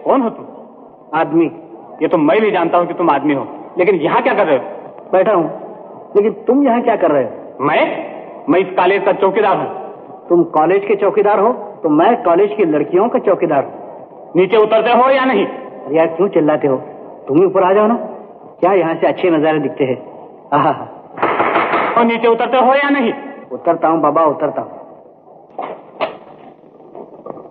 कौन हो तुम? आदमी? ये तो मैं भी जानता हूँ कि तुम आदमी हो, लेकिन यहाँ क्या कर रहे हो? बैठा हूँ। लेकिन तुम यहाँ क्या कर रहे हो? मैं इस कॉलेज का चौकीदार हूँ। तुम कॉलेज के चौकीदार हो तो मैं कॉलेज की लड़कियों का चौकीदार हूँ। नीचे उतरते हो या नहीं? अरे यार क्यों चिल्लाते हो? तुम ही ऊपर आ जाओ ना। क्या यहाँ से अच्छे नजारे दिखते हैं। और नीचे उतरते हो या नहीं? उतरता हूँ बाबा, उतरता हूँ।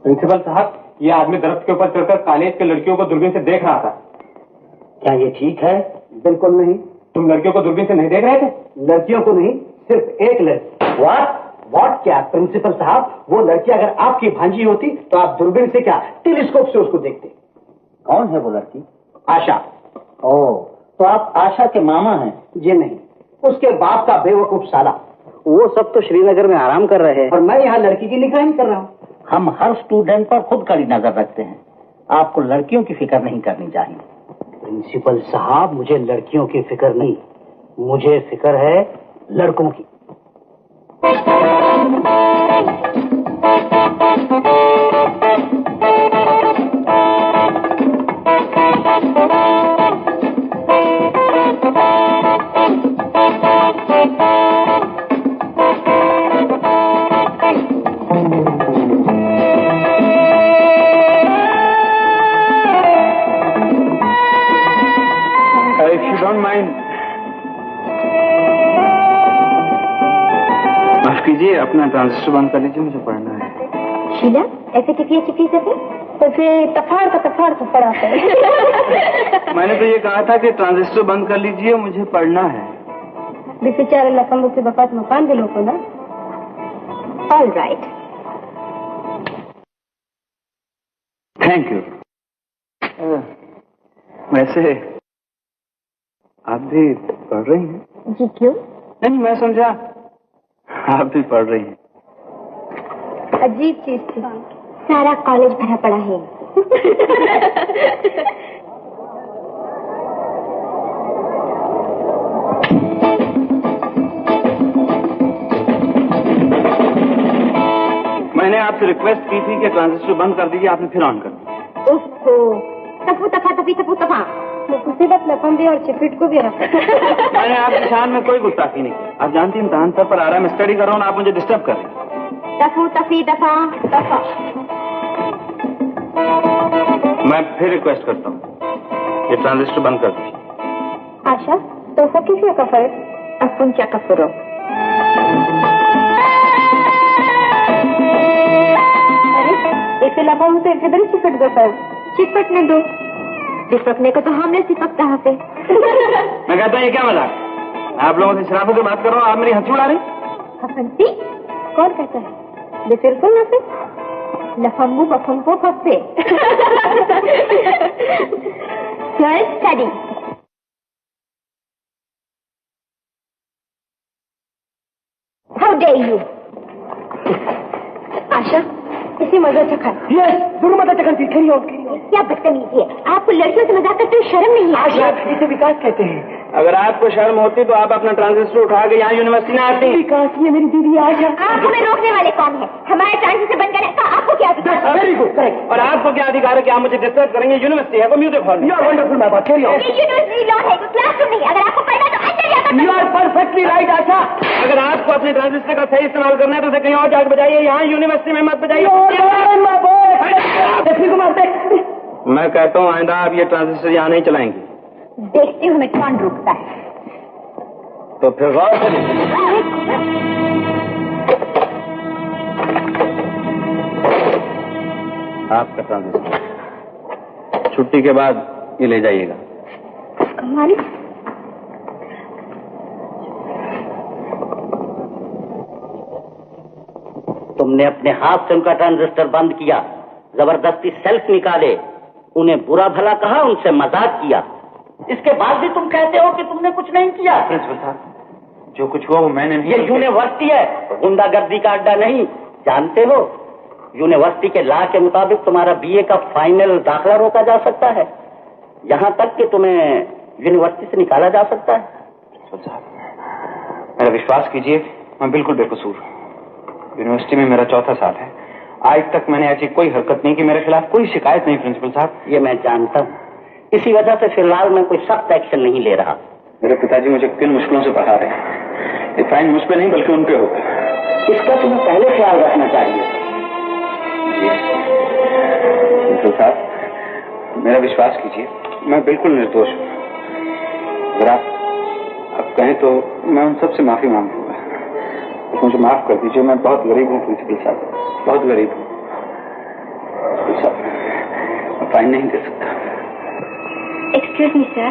प्रिंसिपल साहब, ये आदमी दरख्त के ऊपर चढ़कर कॉलेज के लड़कियों को दूरबीन से देख रहा था। क्या ये ठीक है? बिल्कुल नहीं। तुम लड़कियों को दूरबीन से नहीं देख रहे थे? लड़कियों को नहीं, सिर्फ एक लड़की। व्हाट क्या प्रिंसिपल साहब, वो लड़की अगर आपकी भांजी होती तो आप दूरबीन से क्या टेलीस्कोप से उसको देखते। कौन है वो लड़की? आशा। ओह, तो आप आशा के मामा हैं? जी नहीं, उसके बाप का बेवकूफ साला। वो सब तो श्रीनगर में आराम कर रहे हैं और मैं यहाँ लड़की की निगरानी कर रहा हूँ। हम हर स्टूडेंट पर खुद कड़ी नजर रखते हैं। आपको लड़कियों की फिक्र नहीं करनी चाहिए। प्रिंसिपल साहब, मुझे लड़कियों की फिक्र नहीं, मुझे फिक्र है लड़कों की। If you don't mind, माफ कीजिए, अपना ट्रांजिस्टर बंद कर लीजिए, मुझे पढ़ना है। शीला, ऐसे किसी से तो फिर तफाड़ तो पढ़ाते हैं। मैंने तो ये कहा था कि ट्रांजिस्टर बंद कर लीजिए, मुझे पढ़ना है। बेचारे लफंगों की बफात मकान दिलों को ना। All right, thank you. वैसे आप भी पढ़ रही हैं? जी क्यों? नहीं, मैं समझा आप भी पढ़ रही हैं। अजीब चीज थी, सारा कॉलेज भरा पड़ा है। मैंने आपसे रिक्वेस्ट की थी कि ट्रांजिस्टर बंद कर दीजिए, आपने फिर ऑन कर दिया। उसको तफू तफा मुसीबत लफंदे और चिपिट को भी रखा। मैंने आपकी शान में कोई गुस्ताखी नहीं की। आप जानती हैं इम्तिहान सर पर आ रहा है, मैं स्टडी कर रहा हूँ, आप मुझे डिस्टर्ब कर रहे हैं। तफू तफी दफा दफा। मैं फिर रिक्वेस्ट करता हूँ, ये ट्रांजिस्टर बंद कर दीजिए। आशा, तो किसी का फर्क अपन क्या कफरो। इसे लफाऊ से किधर चिपट दो सर? चिपटने दो, चिपकने को तो हमने चिपकता है। मैं कहता हूँ ये क्या मजाक? आप लोगों से शराफत से बात कर रहा हूँ, आप मेरी हंसी उड़ा रही। हंसी? कौन कहता है? बिल्कुल हंसे, लफंगू बफंगू फंसे। Study. How dare you? Asha, इसे मजा चखा। जरूर मजा चखा। क्या बदतमीजी है, आपको लड़कियों से मजाक करते हुए शर्म नहीं है? इसे विकास कहते हैं। अगर आपको शर्म होती तो आप अपना ट्रांजिस्टर उठा के यहाँ यूनिवर्सिटी में आते। विकास, ये मेरी दीदी आज है। आप हमें रोकने वाले कौन है? हमारे ट्रांजिस्टर बंद करें तो आपको क्या अधिकार? Very good, correct. और आपको क्या अधिकार है कि आप मुझे डिस्टर्ब करेंगे? यूनिवर्सिटी है, वो music hall. You are wonderful my boy, carry on. University law है, क्लासरूम नहीं। अगर आपको पढ़ना तो अंदर जाकर। You are perfectly right Asha. अगर आपको अपने ट्रांजिस्टर का सही इस्तेमाल करना है तो उसे कहीं और जाकर बजाइए, यहाँ यूनिवर्सिटी में मत बजाइए। मैं कहता हूँ आइंदा आप ये ट्रांजिस्टर यहाँ नहीं चलाएंगे। देखती हूँ मैं कौन रुकता है। तो फिर गौर करिए। आपका ट्रांजिस्टर छुट्टी के बाद ये ले जाइएगा। हमारी तुमने अपने हाथ से उनका ट्रांजिस्टर बंद किया, जबरदस्ती सेल्फ निकाले, उन्हें बुरा भला कहा, उनसे मजाक किया। इसके बाद भी तुम कहते हो कि तुमने कुछ नहीं किया। प्रिंसिपल साहब, जो कुछ हुआ वो मैंने नहीं। ये यूनिवर्सिटी है, गुंडागर्दी का अड्डा नहीं, जानते हो? यूनिवर्सिटी के लॉ के मुताबिक तुम्हारा बीए का फाइनल दाखिला रोका जा सकता है, यहाँ तक कि तुम्हें यूनिवर्सिटी से निकाला जा सकता है। प्रिंसिपल साहब, मेरा विश्वास कीजिए, मैं बिल्कुल बेकसूर हूँ। यूनिवर्सिटी में मेरा चौथा साल है, आज तक मैंने ऐसी कोई हरकत नहीं की, मेरे खिलाफ कोई शिकायत नहीं। प्रिंसिपल साहब, ये मैं जानता हूँ, इसी वजह से फिलहाल मैं कोई सख्त एक्शन नहीं ले रहा। मेरे पिताजी मुझे किन मुश्किलों से पढ़ा रहे हैं, ये फाइन मुझ पे नहीं बल्कि उन पे होगा। इसका तुम्हें पहले ख्याल रखना चाहिए। प्रिंसिपल साहब, मेरा विश्वास कीजिए, मैं बिल्कुल निर्दोष हूँ। अगर आप कहें तो मैं उन सबसे माफी मांग लूंगा। मुझे माफ कर दीजिए, मैं बहुत गरीब हूँ प्रिंसिपल साहब, बहुत गरीब हूँ। प्रिंसिपल साहब, मैं फाइन नहीं दे सकता। एक्सक्यूज मी सर,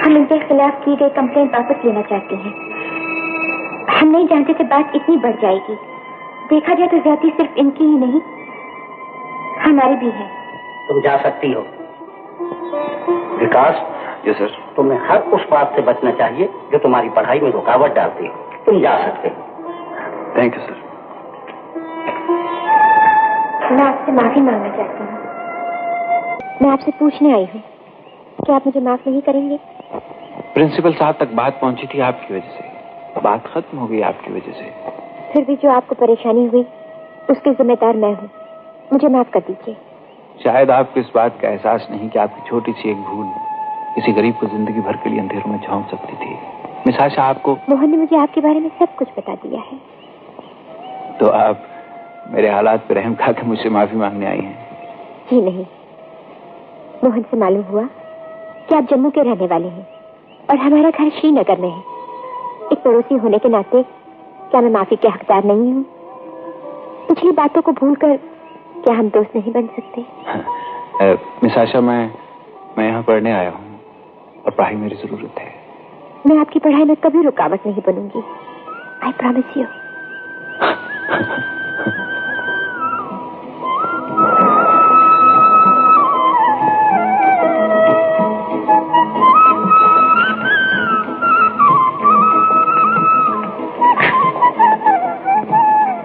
हम इनके खिलाफ की गई कंप्लेंट वापस लेना चाहते हैं। हम नहीं जानते थे बात इतनी बढ़ जाएगी। देखा जाए तो ज्यादती सिर्फ इनकी ही नहीं, हमारी भी है। तुम जा सकती हो। विकास, जी सर। तुम्हें हर उस बात से बचना चाहिए जो तुम्हारी पढ़ाई में रुकावट डालती हो। तुम जा सकते हो। Thank you sir. मैं आपसे माफी मांगना चाहती हूँ। मैं आपसे पूछने आई हूँ कि आप मुझे माफ नहीं करेंगे? प्रिंसिपल साहब तक बात पहुंची थी आपकी वजह से, बात खत्म हो गई आपकी वजह से। फिर भी जो आपको परेशानी हुई उसकी जिम्मेदार मैं हूँ, मुझे माफ कर दीजिए। शायद आपको इस बात का एहसास नहीं कि आपकी छोटी सी एक भूल किसी गरीब को जिंदगी भर के लिए अंधेरों में झोंक सकती थी। मिस आशा, आपको मोहन ने मुझे आपके बारे में सब कुछ बता दिया है। तो आप मेरे हालात पर रहम खा के मुझसे माफी मांगने आई हैं? जी नहीं, मोहन से मालूम हुआ कि आप जम्मू के रहने वाले हैं और हमारा घर श्रीनगर में है। एक पड़ोसी होने के नाते क्या मैं माफी के हकदार नहीं हूँ? पिछली बातों को भूलकर क्या हम दोस्त नहीं बन सकते? मिस आशा, मैं यहाँ पढ़ने आया हूँ और पढ़ाई मेरी जरूरत है। मैं आपकी पढ़ाई में कभी रुकावट नहीं बनूंगी। I promise you.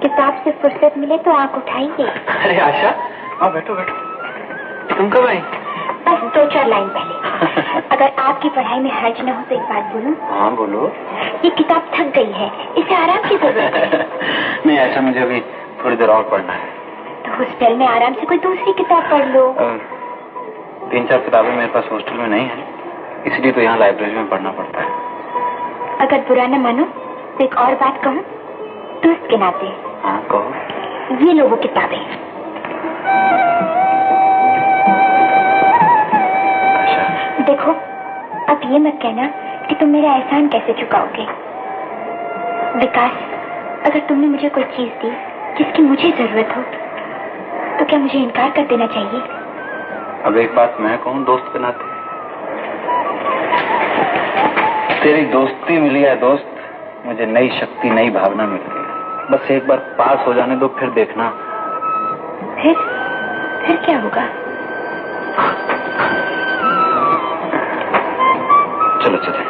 किताब से फुर्सत मिले तो आंख उठाएंगे। अरे आशा, आओ बैठो बैठो। तुम कब आई? बस 2-4 लाइन पहले। अगर आपकी पढ़ाई में हर्ज न हो तो एक बात बोलूं? हाँ बोलो। ये किताब थक गई है, इसे आराम की जरूरत है। नहीं ऐसा, मुझे अभी थोड़ी देर और पढ़ना है। तो हॉस्टल में आराम से कोई दूसरी किताब पढ़ लो। 3-4 किताबें मेरे पास हॉस्टल में नहीं है, इसलिए तो यहाँ लाइब्रेरी में पढ़ना पड़ता है। अगर बुरा न मानो तो एक और बात कहूँ, दोस्त के नाते। हाँ कहो। ये लो वो किताबें। देखो, अब ये मत कहना कि तुम मेरा एहसान कैसे चुकाओगे। विकास, अगर तुमने मुझे कोई चीज दी जिसकी मुझे जरूरत हो तो क्या मुझे इनकार कर देना चाहिए? अब एक बात मैं कहूँ दोस्त के नाते, तेरी दोस्ती मिली है दोस्त, मुझे नई शक्ति नई भावना मिल गई। बस एक बार पास हो जाने दो, फिर देखना। फिर क्या होगा? चलो चलो।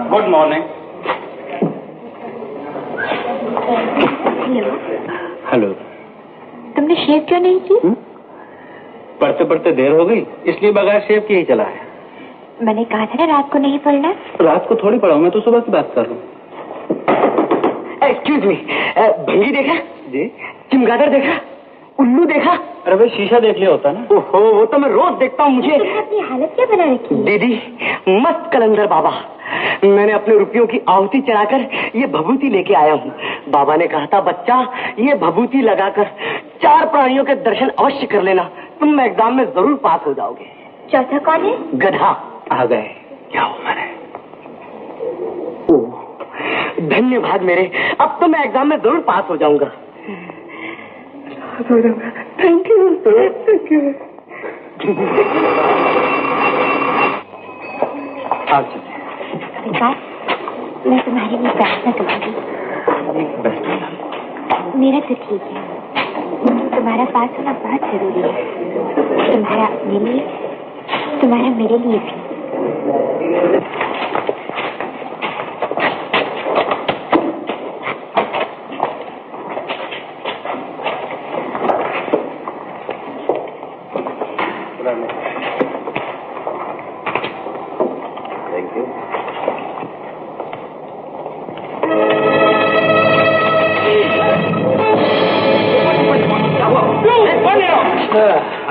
Good morning. हेलो। तुमने शेव क्यों नहीं की? पढ़ते पढ़ते देर हो गई, इसलिए बगैर शेव के ही चला है। मैंने कहा था ना रात को नहीं पढ़ना। रात को थोड़ी पढ़ाऊं, मैं तो सुबह की बात कर रहा हूँ। एक्सक्यूज मी, भंगी देखा? जी। चमगादड़ देखा? उल्लू देखा? अरे भाई शीशा देख लिया होता ना। ओहो, वो तो मैं रोज देखता हूँ। मुझे अपनी हालत क्या बना रखी? दीदी, मस्त कलंदर बाबा, मैंने अपने रुपयों की आहुति चढ़ाकर ये भभूति लेके आया हूँ। बाबा ने कहा था बच्चा, ये भभूति लगाकर 4 प्राणियों के दर्शन अवश्य कर लेना, तुम एग्जाम में जरूर पास हो जाओगे। चौथा कौन है? गधा। आ गए। क्या हो मैंने? धन्यवाद मेरे, अब तो मैं एग्जाम में जरूर पास हो जाऊंगा। Thank you, thank you. Vikas, मैं तुम्हारे लिए प्रार्थना करूंगी। मेरा तो ठीक है, तुम्हारा पास होना बहुत जरूरी है, तुम्हारा अपने लिए, तुम्हारा मेरे लिए भी।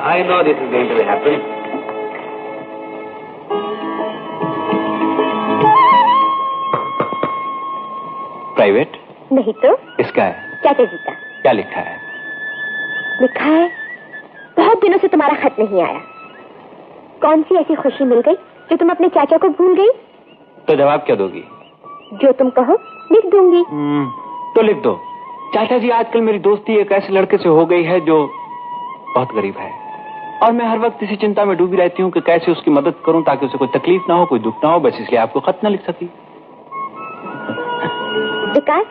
I know this is going to happen. Private? नहीं तो इसका है। चाचा जी का। क्या लिखा है? लिखा है, बहुत दिनों से तुम्हारा खत नहीं आया। कौन सी ऐसी खुशी मिल गई जो तुम अपने चाचा को भूल गई? तो जवाब क्या दोगी? जो तुम कहो लिख दूंगी। तो लिख दो। चाचा जी, आजकल मेरी दोस्ती एक ऐसे लड़के से हो गई है जो बहुत गरीब है, और मैं हर वक्त इसी चिंता में डूबी रहती हूँ कि कैसे उसकी मदद करूं ताकि उसे कोई तकलीफ ना हो, कोई दुख ना हो। बस इसलिए आपको खत ना लिख सकी। विकास,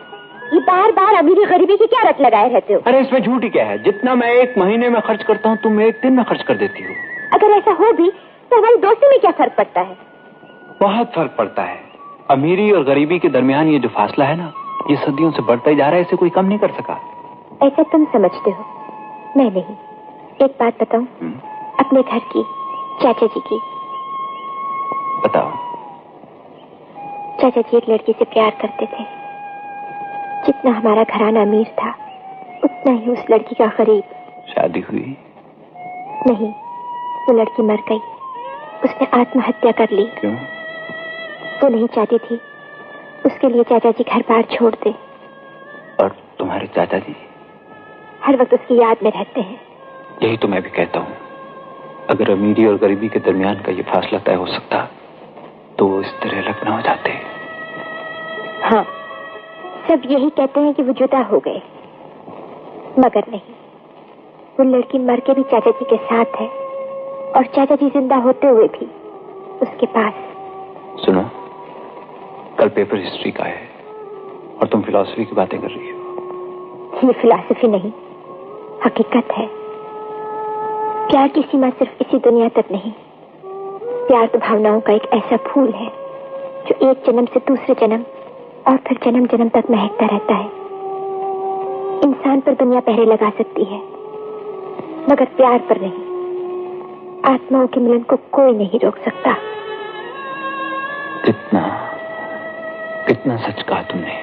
ये बार बार अमीरी गरीबी की क्या रट लगाए रहते हो? अरे इसमें झूठी क्या है? जितना मैं एक महीने में खर्च करता हूँ तुम एक दिन में खर्च कर देती हो। अगर ऐसा हो भी तो हमारी दोस्ती में क्या फर्क पड़ता है? बहुत फर्क पड़ता है। अमीरी और गरीबी के दरमियान ये जो फासला है ना, ये सदियों से बढ़ता ही जा रहा है, इसे कोई कम नहीं कर सका। ऐसा तुम समझते हो, मैं नहीं। एक बात बताऊं, अपने घर की, चाचा जी की। बताओ। चाचा जी एक लड़की से प्यार करते थे। जितना हमारा घराना अमीर था उतना ही उस लड़की का गरीब। शादी हुई? नहीं, वो लड़की मर गई। उसने आत्महत्या कर ली। क्यों? वो नहीं चाहती थी उसके लिए चाचा जी घर बार छोड़ दे। और तुम्हारे चाचा जी? हर वक्त उसकी याद में रहते हैं। यही तो मैं भी कहता हूँ, अगर अमीरी और गरीबी के दरमियान का ये फासला तय हो सकता तो वो इस तरह अलग ना हो जाते। हाँ, सब यही कहते हैं कि वो जुदा हो गए, मगर नहीं, वो लड़की मर के भी चाचा जी के साथ है, और चाचा जी जिंदा होते हुए भी उसके पास। सुनो, कल पेपर हिस्ट्री का है और तुम फिलॉसफी की बातें कर रही हो। ये फिलॉसफी नहीं, हकीकत है। प्यार की सीमा सिर्फ इसी दुनिया तक नहीं। प्यार तो भावनाओं का एक ऐसा फूल है जो एक जन्म से दूसरे जन्म और फिर जन्म जन्म तक महकता रहता है। इंसान पर दुनिया पहरे लगा सकती है, मगर प्यार पर नहीं। आत्माओं के मिलन को कोई नहीं रोक सकता। कितना कितना सच कहा तुमने।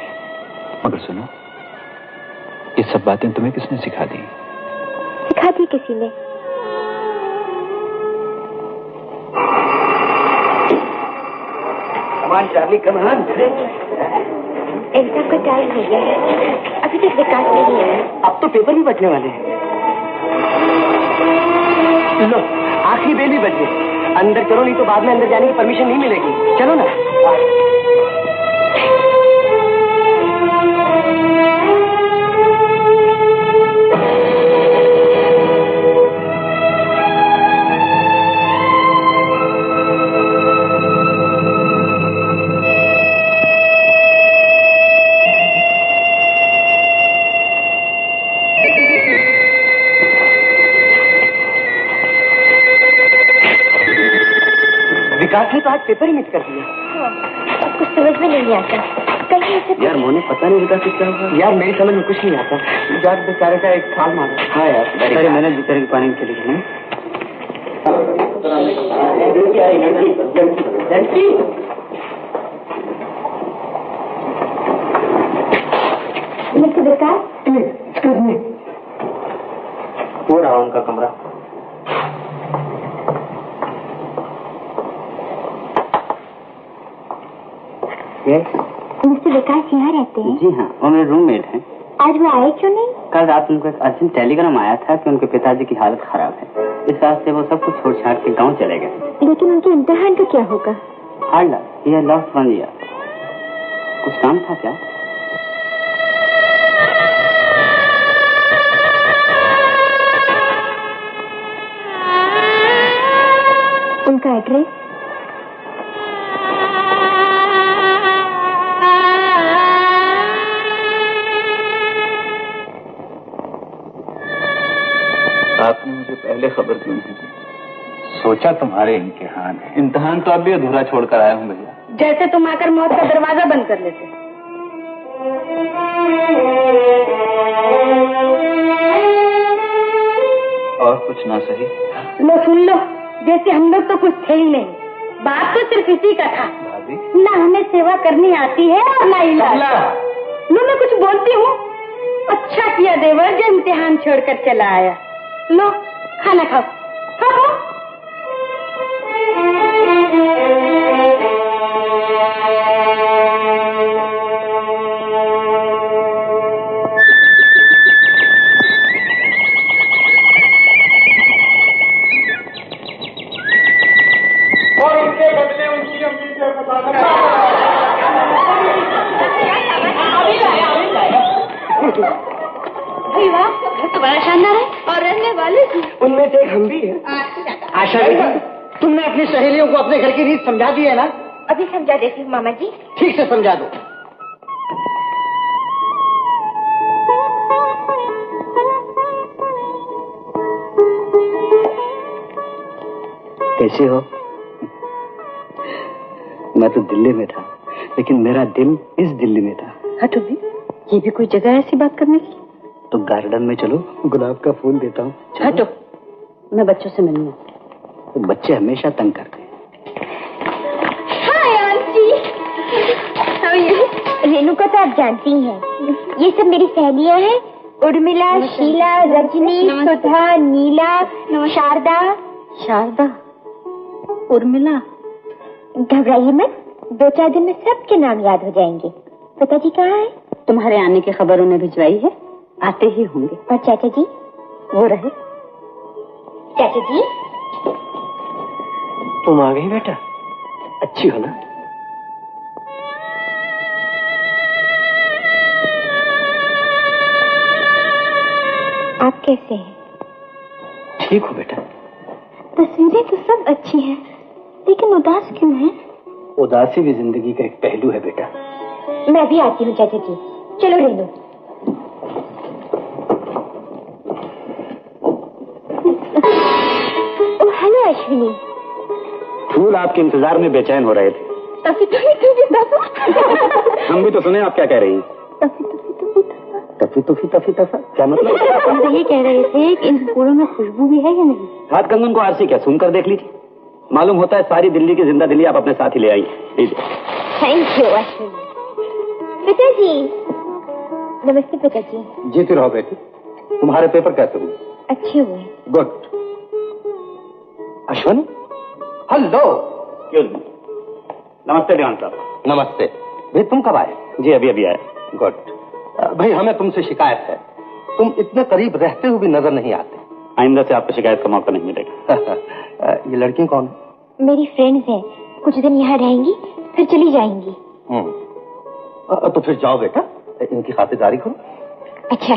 मगर सुनो, ये सब बातें तुम्हें किसने सिखा दी? सिखा दी किसी ने। Charlie, come on. एग्जाम का टाइम हो गया है, अभी तक विकास नहीं आया। अब तो पेपर भी बचने वाले हैं। लो, आखिरी बेल भी बच गई। अंदर चलो, नहीं तो बाद में अंदर जाने की परमिशन नहीं मिलेगी। चलो ना। विकास ने तो आज पेपर ही मिस कर दिया। अब कुछ समझ में नहीं आता। कहीं ऐसे यार मोने, पता नहीं विकास क्या होगा। यार मेरी समझ में कुछ नहीं आता। यार बेचारे का एक साल मारा। हाँ यार, बेचारे मैंने बेचारे की पानी के लिए विकास, हो रहा उनका कमरा। मिस्टर विकास यहाँ रहते हैं? जी हाँ, वो मेरे रूममेट हैं। आज वो आए क्यों नहीं? कल रात उनको एक अर्जेंट टेलीग्राम आया था कि उनके पिताजी की हालत खराब है। इस वास्ते वो सब कुछ छोड़ छाड़ के गांव चले गए। लेकिन उनके इम्तिहान का क्या होगा? हार्ड ये लॉस्ट 1 ईयर। कुछ काम था क्या? उनका एड्रेस? आपने मुझे पहले खबर क्यों नहीं दी? सोचा तुम्हारे इम्तिहान है। इम्तिहान तो अब भी अधूरा छोड़कर आया हूँ भैया। जैसे तुम आकर मौत का दरवाजा बंद कर लेते। और कुछ ना सही? लो सुन लो, जैसे हम लोग तो कुछ थे ही नहीं। बात तो सिर्फ इसी का था। भाभी ना हमें सेवा करनी आती है और ना इलाज। लो मैं कुछ बोलती हूँ। अच्छा किया देवर जो इम्तिहान छोड़कर चला आया। लो खाना खाओ, खाओ। और इसके बदले उनकी अम्मी से बताना। घर तो बड़ा शानदार है और रहने वाले भी। उनमें से एक हम भी है। आशा बेटी, तुमने अपनी सहेलियों को अपने घर की रीत समझा दी है ना? अभी समझा देती हूँ मामा जी। ठीक से समझा दो। कैसे हो? मैं तो दिल्ली में था, लेकिन मेरा दिल इस दिल्ली में था। हटो भी, ये भी कोई जगह है ऐसी बात करने की? तो गार्डन में चलो, गुलाब का फूल देता हूँ। हटो, मैं बच्चों से मिलूंगा। तो बच्चे हमेशा तंग करते हैं। Hi aunty. रेणुका तो आप जानती हैं, ये सब मेरी सहेलियां हैं। उर्मिला, शीला, रजनी, सुधा, नीला, शारदा। शारदा, उर्मिला। घबराइए मत, 2-4 दिन में सबके नाम याद हो जाएंगे। पिताजी कहाँ है? तुम्हारे आने की खबर उन्हें भिजवाई है, आते ही होंगे। और चाचा जी? वो रहे। चाचा जी तुम आ गई बेटा, अच्छी हो ना? आप कैसे हैं? ठीक हो बेटा। तस्वीरें तो सब अच्छी हैं, लेकिन उदास क्यों हैं? उदासी भी जिंदगी का एक पहलू है बेटा। मैं भी आती हूँ चाचा जी। चलो रेनू। Oh hello Ashwini. फूल आपके इंतजार में बेचैन हो रहे थे। हम भी तो सुने आप क्या कह रही हैं। तफी तफा क्या मतलब? हम तो ये कह रहे थे कि इन फूलों में खुशबू भी है या नहीं? हाथ कंगन को आरसी क्या सुनकर देख लीजिए। मालूम होता है सारी दिल्ली की जिंदा दिल्ली आप अपने साथ ही ले आई। Thank you Ashwini. पिताजी नमस्ते। पिताजी जीती रहो बेटी। तुम्हारे पेपर कैसे हुए? अच्छे हुए। गुड। अश्विनी, हेलो। नमस्ते दीवान साहब। नमस्ते। भाई तुम कब आए? जी अभी अभी आए। गुड। भाई हमें तुमसे शिकायत है, तुम इतने करीब रहते हुए भी नजर नहीं आते। आइंदा से आपको शिकायत का मौका नहीं मिलेगा। ये लड़की कौन? मेरी फ्रेंड्स हैं, कुछ दिन यहाँ रहेंगी फिर चली जाएंगी। तो फिर जाओ बेटा, इनकी खातिरदारी करो। अच्छा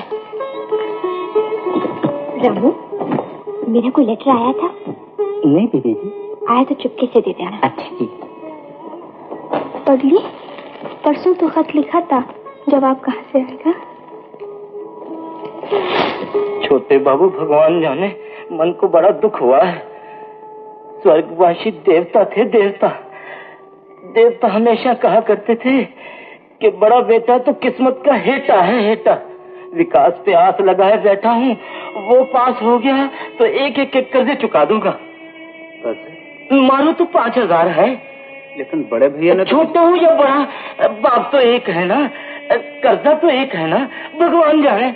रामू, मेरा कोई लेटर आया था? नहीं दीदी जी। आया तो चुपके से दे देना। अच्छा जी। पगली, परसों तो खत लिखा था, जवाब कहाँ से आएगा? छोटे बाबू, भगवान जाने मन को बड़ा दुख हुआ है। स्वर्गवासी देवता थे, देवता हमेशा कहा करते थे कि बड़ा बेटा तो किस्मत का हेटा है, हेटा। विकास पे आस लगाए बैठा हूँ, वो पास हो गया तो एक एक कर्जे चुका दूंगा। मानो तो 5000 है। लेकिन बड़े भैया ने छोटा हूँ या बड़ा, बाप तो एक है ना, कर्जा तो एक है ना। भगवान जाने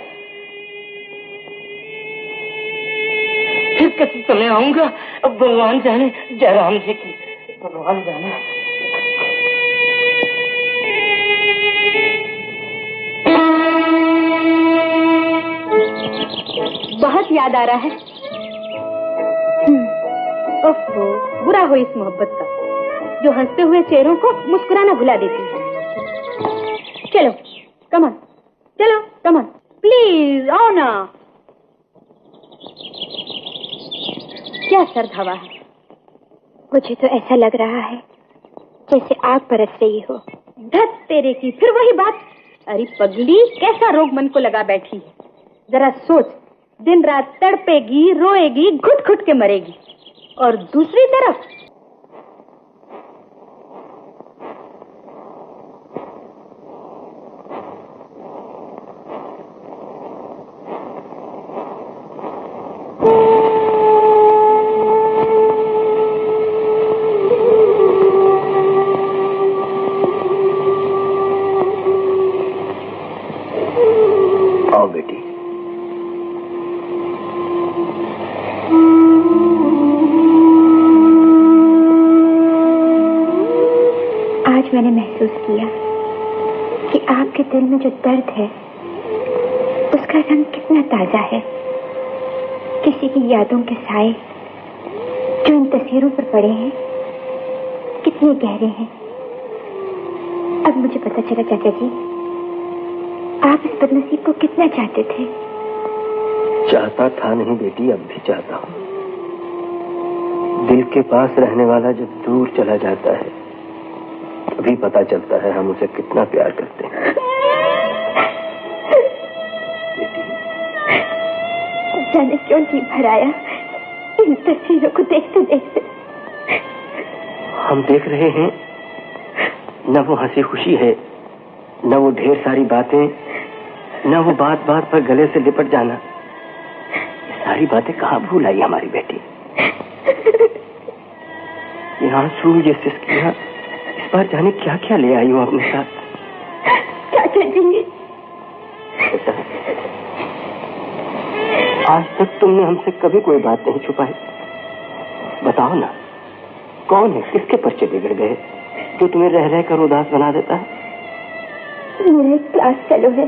फिर कैसे चले आऊंगा। अब भगवान जाने, जयराम जी की भगवान जाने। याद आ रहा है। ओफो, बुरा हो इस मोहब्बत का जो हंसते हुए चेहरों को मुस्कुराना भुला देती है। चलो कमन, चलो कमन, प्लीज आओ ना। क्या सर्द हवा है। मुझे तो ऐसा लग रहा है जैसे आग बरस रही हो। धत तेरे की, फिर वही बात। अरे पगली, कैसा रोग मन को लगा बैठी है। जरा सोच, दिन रात तड़पेगी, रोएगी, घुट घुट के मरेगी, और दूसरी तरफ मैंने महसूस किया कि आपके दिल में जो दर्द है उसका रंग कितना ताजा है। किसी की यादों के साए जो इन तस्वीरों पर पड़े हैं कितने गहरे हैं। अब मुझे पता चला चाचा जी, आप इस बदनसीब को कितना चाहते थे। चाहता था नहीं बेटी, अब भी चाहता हूँ। दिल के पास रहने वाला जब दूर चला जाता है तभी पता चलता है हम उसे कितना प्यार करते हैं। बेटी, जाने क्यों जी भर आया इन तस्वीरों को देखते देखते। हम देख रहे हैं न वो हंसी खुशी है, न वो ढेर सारी बातें, न वो बात बात पर गले से लिपट जाना। ये सारी बातें कहाँ भूल आई हमारी बेटी। ये आंसू, ये सिसकियां, इस बार जाने क्या क्या ले आई हूँ अपने साथ। चाचा जी, आज तक तुमने हमसे कभी कोई बात नहीं छुपाई। बताओ ना, कौन है, किसके पर्चे बिगड़ गए जो तुम्हें रह रह कर उदास बना देता है। मेरा एक क्लास फेलो है,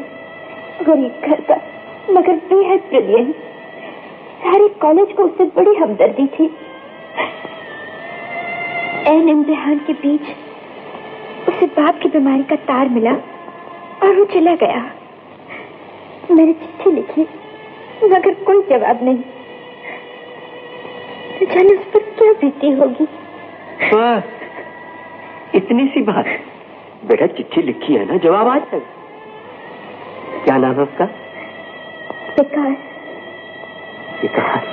गरीब घर का, मगर बेहद ब्रिलियंट। सारे कॉलेज को उससे बड़ी हमदर्दी थी। ऐन इम्तिहान के बीच उसे बाप की बीमारी का तार मिला और वो चला गया। मैंने चिट्ठी लिखी मगर कोई जवाब नहीं। जाने उस पर क्या बीती होगी। बस इतनी सी बात। बेटा चिट्ठी लिखी है ना, जवाब आ जाएगा। क्या नाम है उसका? विकास। विकास।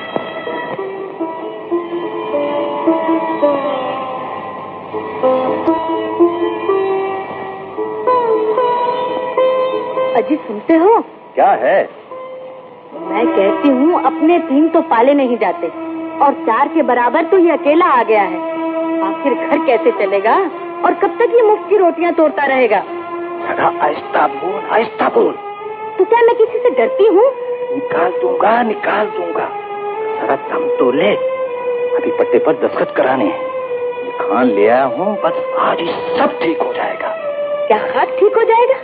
अजी सुनते हो? क्या है? मैं कहती हूँ अपने 3 तो पाले नहीं जाते और 4 के बराबर तो ये अकेला आ गया है। आखिर घर कैसे चलेगा और कब तक ये मुफ्त की रोटियां तोड़ता रहेगा? आहिस्ता बोल, आहिस्ता बोल। तो क्या मैं किसी से डरती हूँ? निकाल दूंगा, निकाल दूंगा। जरा दम तो ले, अभी पट्टे पर दस्तखत कराने हैं। खान ले आया हूँ, बस आज ही सब ठीक हो जाएगा। क्या हाथ ठीक हो जाएगा?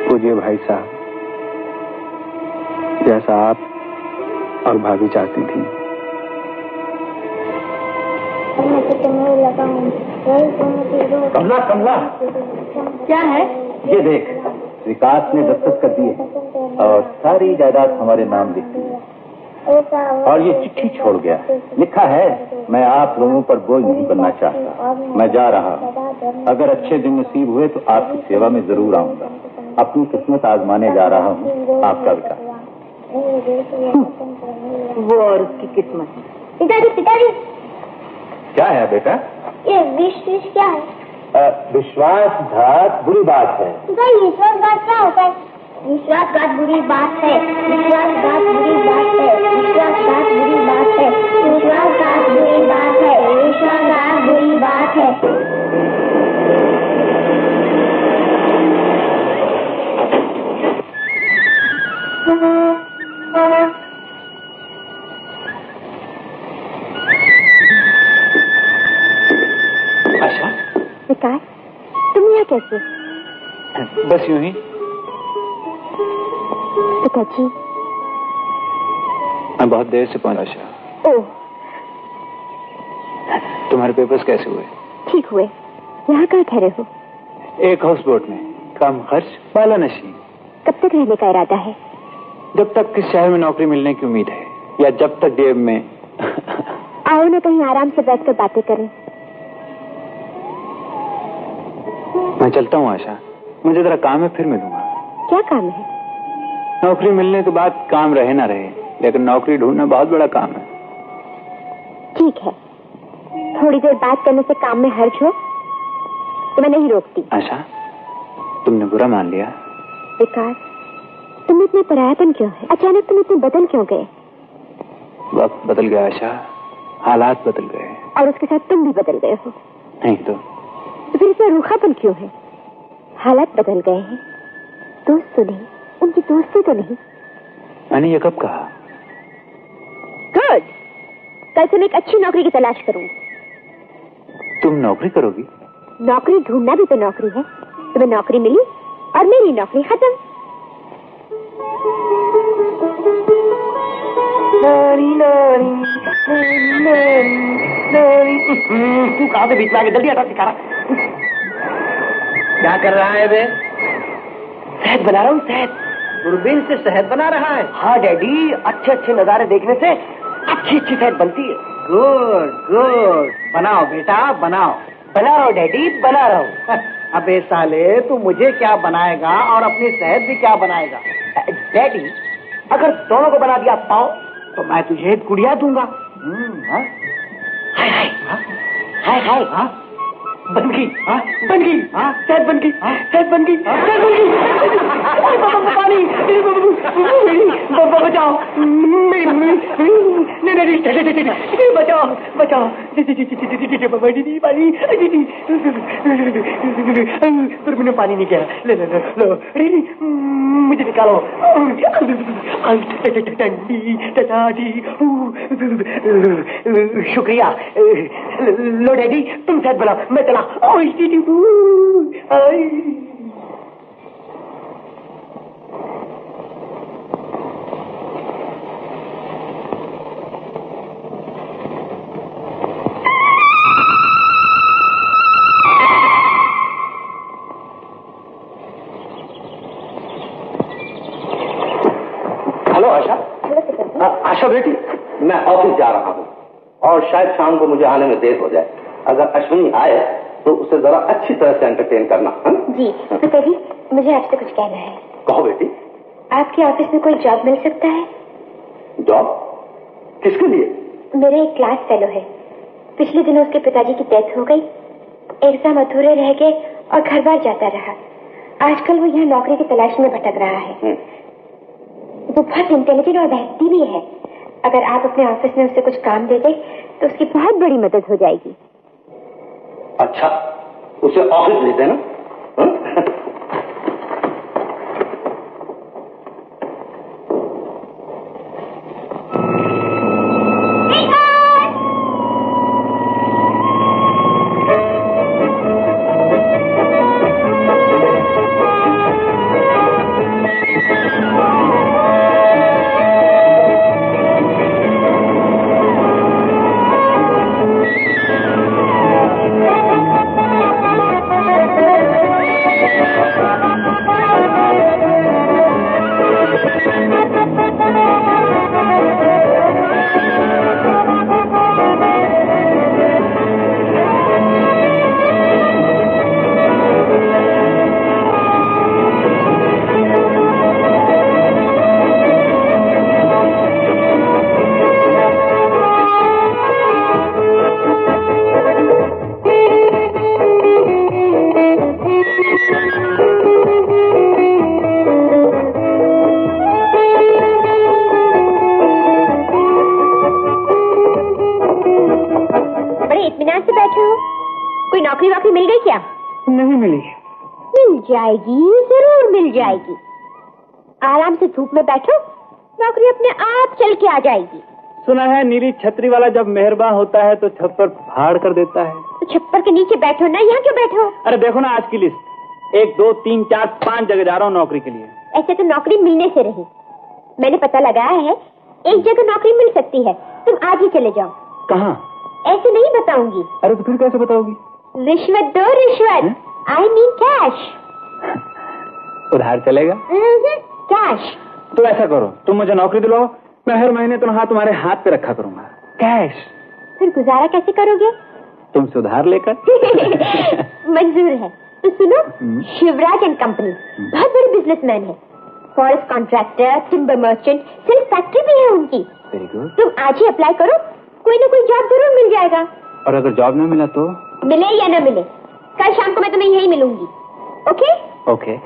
पूज्य भाई साहब, जैसा आप और भाभी चाहती थी। कमला, कमला, क्या है? ये देख, विकास ने दस्तखत कर दिए और सारी जायदाद हमारे नाम लिख दी और ये चिट्ठी छोड़ गया। लिखा है, मैं आप लोगों पर बोझ नहीं बनना चाहता, मैं जा रहा हूँ। अगर अच्छे दिन नसीब हुए तो आपकी सेवा में जरूर आऊंगा। अपनी किस्मत आजमाने जा रहा हूँ। आपका विकास। वो और उसकी किस्मत। पिताजी, पिताजी, क्या है बेटा? ये विश्वास क्या है? विश्वासघात बुरी बात है। विश्वासघात क्या होता है? विश्वासघात बुरी बात है। विश्वासघात बुरी बात है। विश्वासघात बुरी बात है। विश्वासघात बुरी बात है। विश्वासघात बुरी बात है। यहाँ कैसे? बस यूं ही। पिताजी, मैं बहुत देर से पहुंचा आशा। ओह, तुम्हारे पेपर्स कैसे हुए? ठीक हुए। यहाँ कहाँ ठहरे हो? एक हाउस बोट में, कम खर्च वाला नशी। कब तक रहने का इरादा है? जब तक किस शहर में नौकरी मिलने की उम्मीद है, या जब तक जेब में। आओ ना कहीं आराम से बैठकर बातें करें। मैं चलता हूँ आशा, मुझे जरा काम है, फिर मिलूंगा। क्या काम है? नौकरी मिलने के बाद काम रहे ना रहे, लेकिन नौकरी ढूंढना बहुत बड़ा काम है। ठीक है, थोड़ी देर बात करने से काम में हर्ज हो तो मैं नहीं रोकती। आशा, तुमने बुरा मान लिया? विकास, तुम इतने परायापन क्यों है? अचानक तुम इतने बदल क्यों गए? वक्त बदल गया आशा, हालात बदल गए। और उसके साथ तुम भी बदल गए हो। नहीं तो फिर इतना रूखापन क्यों है? हालात बदल गए हैं, दोस्त तो नहीं, उनकी दोस्ती तो नहीं। मैंने ये कब कहा? गुड, कल से मैं एक अच्छी नौकरी की तलाश करूंगी। तुम नौकरी करोगी? नौकरी ढूंढना भी तो नौकरी है। तुम्हें नौकरी मिली और मेरी नौकरी खत्म। तू कहाँ से बीच में आके? जल्दी हटा सिखारा। क्या कर रहा है बे? शहद बना रहा हूँ, शहद। दूरबीन से शहद बना रहा है? हाँ डैडी, अच्छे अच्छे नजारे देखने से अच्छी अच्छी शहद बनती है। गुड गुड, बनाओ बेटा बनाओ। बना रहा हूँ डैडी, बना रहा हूँ। अबे साले, तू मुझे क्या बनाएगा और अपनी शहद भी क्या बनाएगा? डैडी, अगर दोनों को बना दिया पाओ तो मैं तुझे एक गुड़िया दूंगा। हाय हाय हाय हाय, हाँ बन गई, हाँ बन गई, हाँ शहद बन गई, शहद बन गई, शहद बन गई। पानी बचाओ, नहीं बचाओ बचाओ, फिर मैंने पानी नहीं किया। ले लो लो, मुझे निकालो। शुक्रिया। लो डैडी, तुम शहद बनाओ, मैं चला। हेलो आशा। आशा बेटी, मैं ऑफिस जा रहा हूँ और शायद शाम को मुझे आने में देर हो जाए। अगर अश्विनी आए तो उसे जरा अच्छी तरह से एंटरटेन करना। जी पिताजी, मुझे आपसे कुछ कहना है। कहो बेटी। आपके ऑफिस में कोई जॉब मिल सकता है? जॉब? किसके लिए? मेरा एक क्लास फेलो है। पिछले दिनों उसके पिताजी की डेथ हो गई, एग्जाम अधूरे रह गए और घर बार जाता रहा। आजकल वो यहाँ नौकरी की तलाश में भटक रहा है। वो बहुत इंटेलिजेंट और मेहनती भी है। अगर आप अपने ऑफिस में उसे कुछ काम दे दे तो उसकी बहुत बड़ी मदद हो जाएगी। अच्छा, उसे ऑफिस ले देना। जाएगी। आराम से धूप में बैठो, नौकरी अपने आप चल के आ जाएगी। सुना है नीली छतरी वाला जब मेहरबान होता है तो छप्पर फाड़ कर देता है। तो छप्पर के नीचे बैठो ना, यहाँ क्यों बैठो? अरे देखो ना आज की लिस्ट, 1 2 3 4 5 जगह जा रहा हूँ नौकरी के लिए। ऐसे तो नौकरी मिलने से रही। मैंने पता लगाया है, एक जगह नौकरी मिल सकती है, तुम आज ही चले जाओ। कहाँ? ऐसे नहीं बताऊंगी। अरे तो फिर कैसे बताओगी? रिश्वत दो, रिश्वत। I mean cash. उधार चलेगा? कैश। तो ऐसा करो, तुम मुझे नौकरी दिलाओ, मैं हर महीने तनख्वाह तुम्हारे हाथ पे रखा करूंगा, कैश। फिर गुजारा कैसे करोगे? तुमसे उधार लेकर। मंजूर है। तो सुनो, शिवराज एंड कंपनी बहुत बड़ी बिजनेसमैन है। Forest contractor, timber merchant, silk factory भी है उनकी। Very good. तुम आज ही अप्लाई करो, कोई ना कोई जॉब जरूर मिल जाएगा। और अगर जॉब न मिला तो? मिले या न मिले, कल शाम को मैं तुम्हें यही मिलूंगी। ओके? ओके।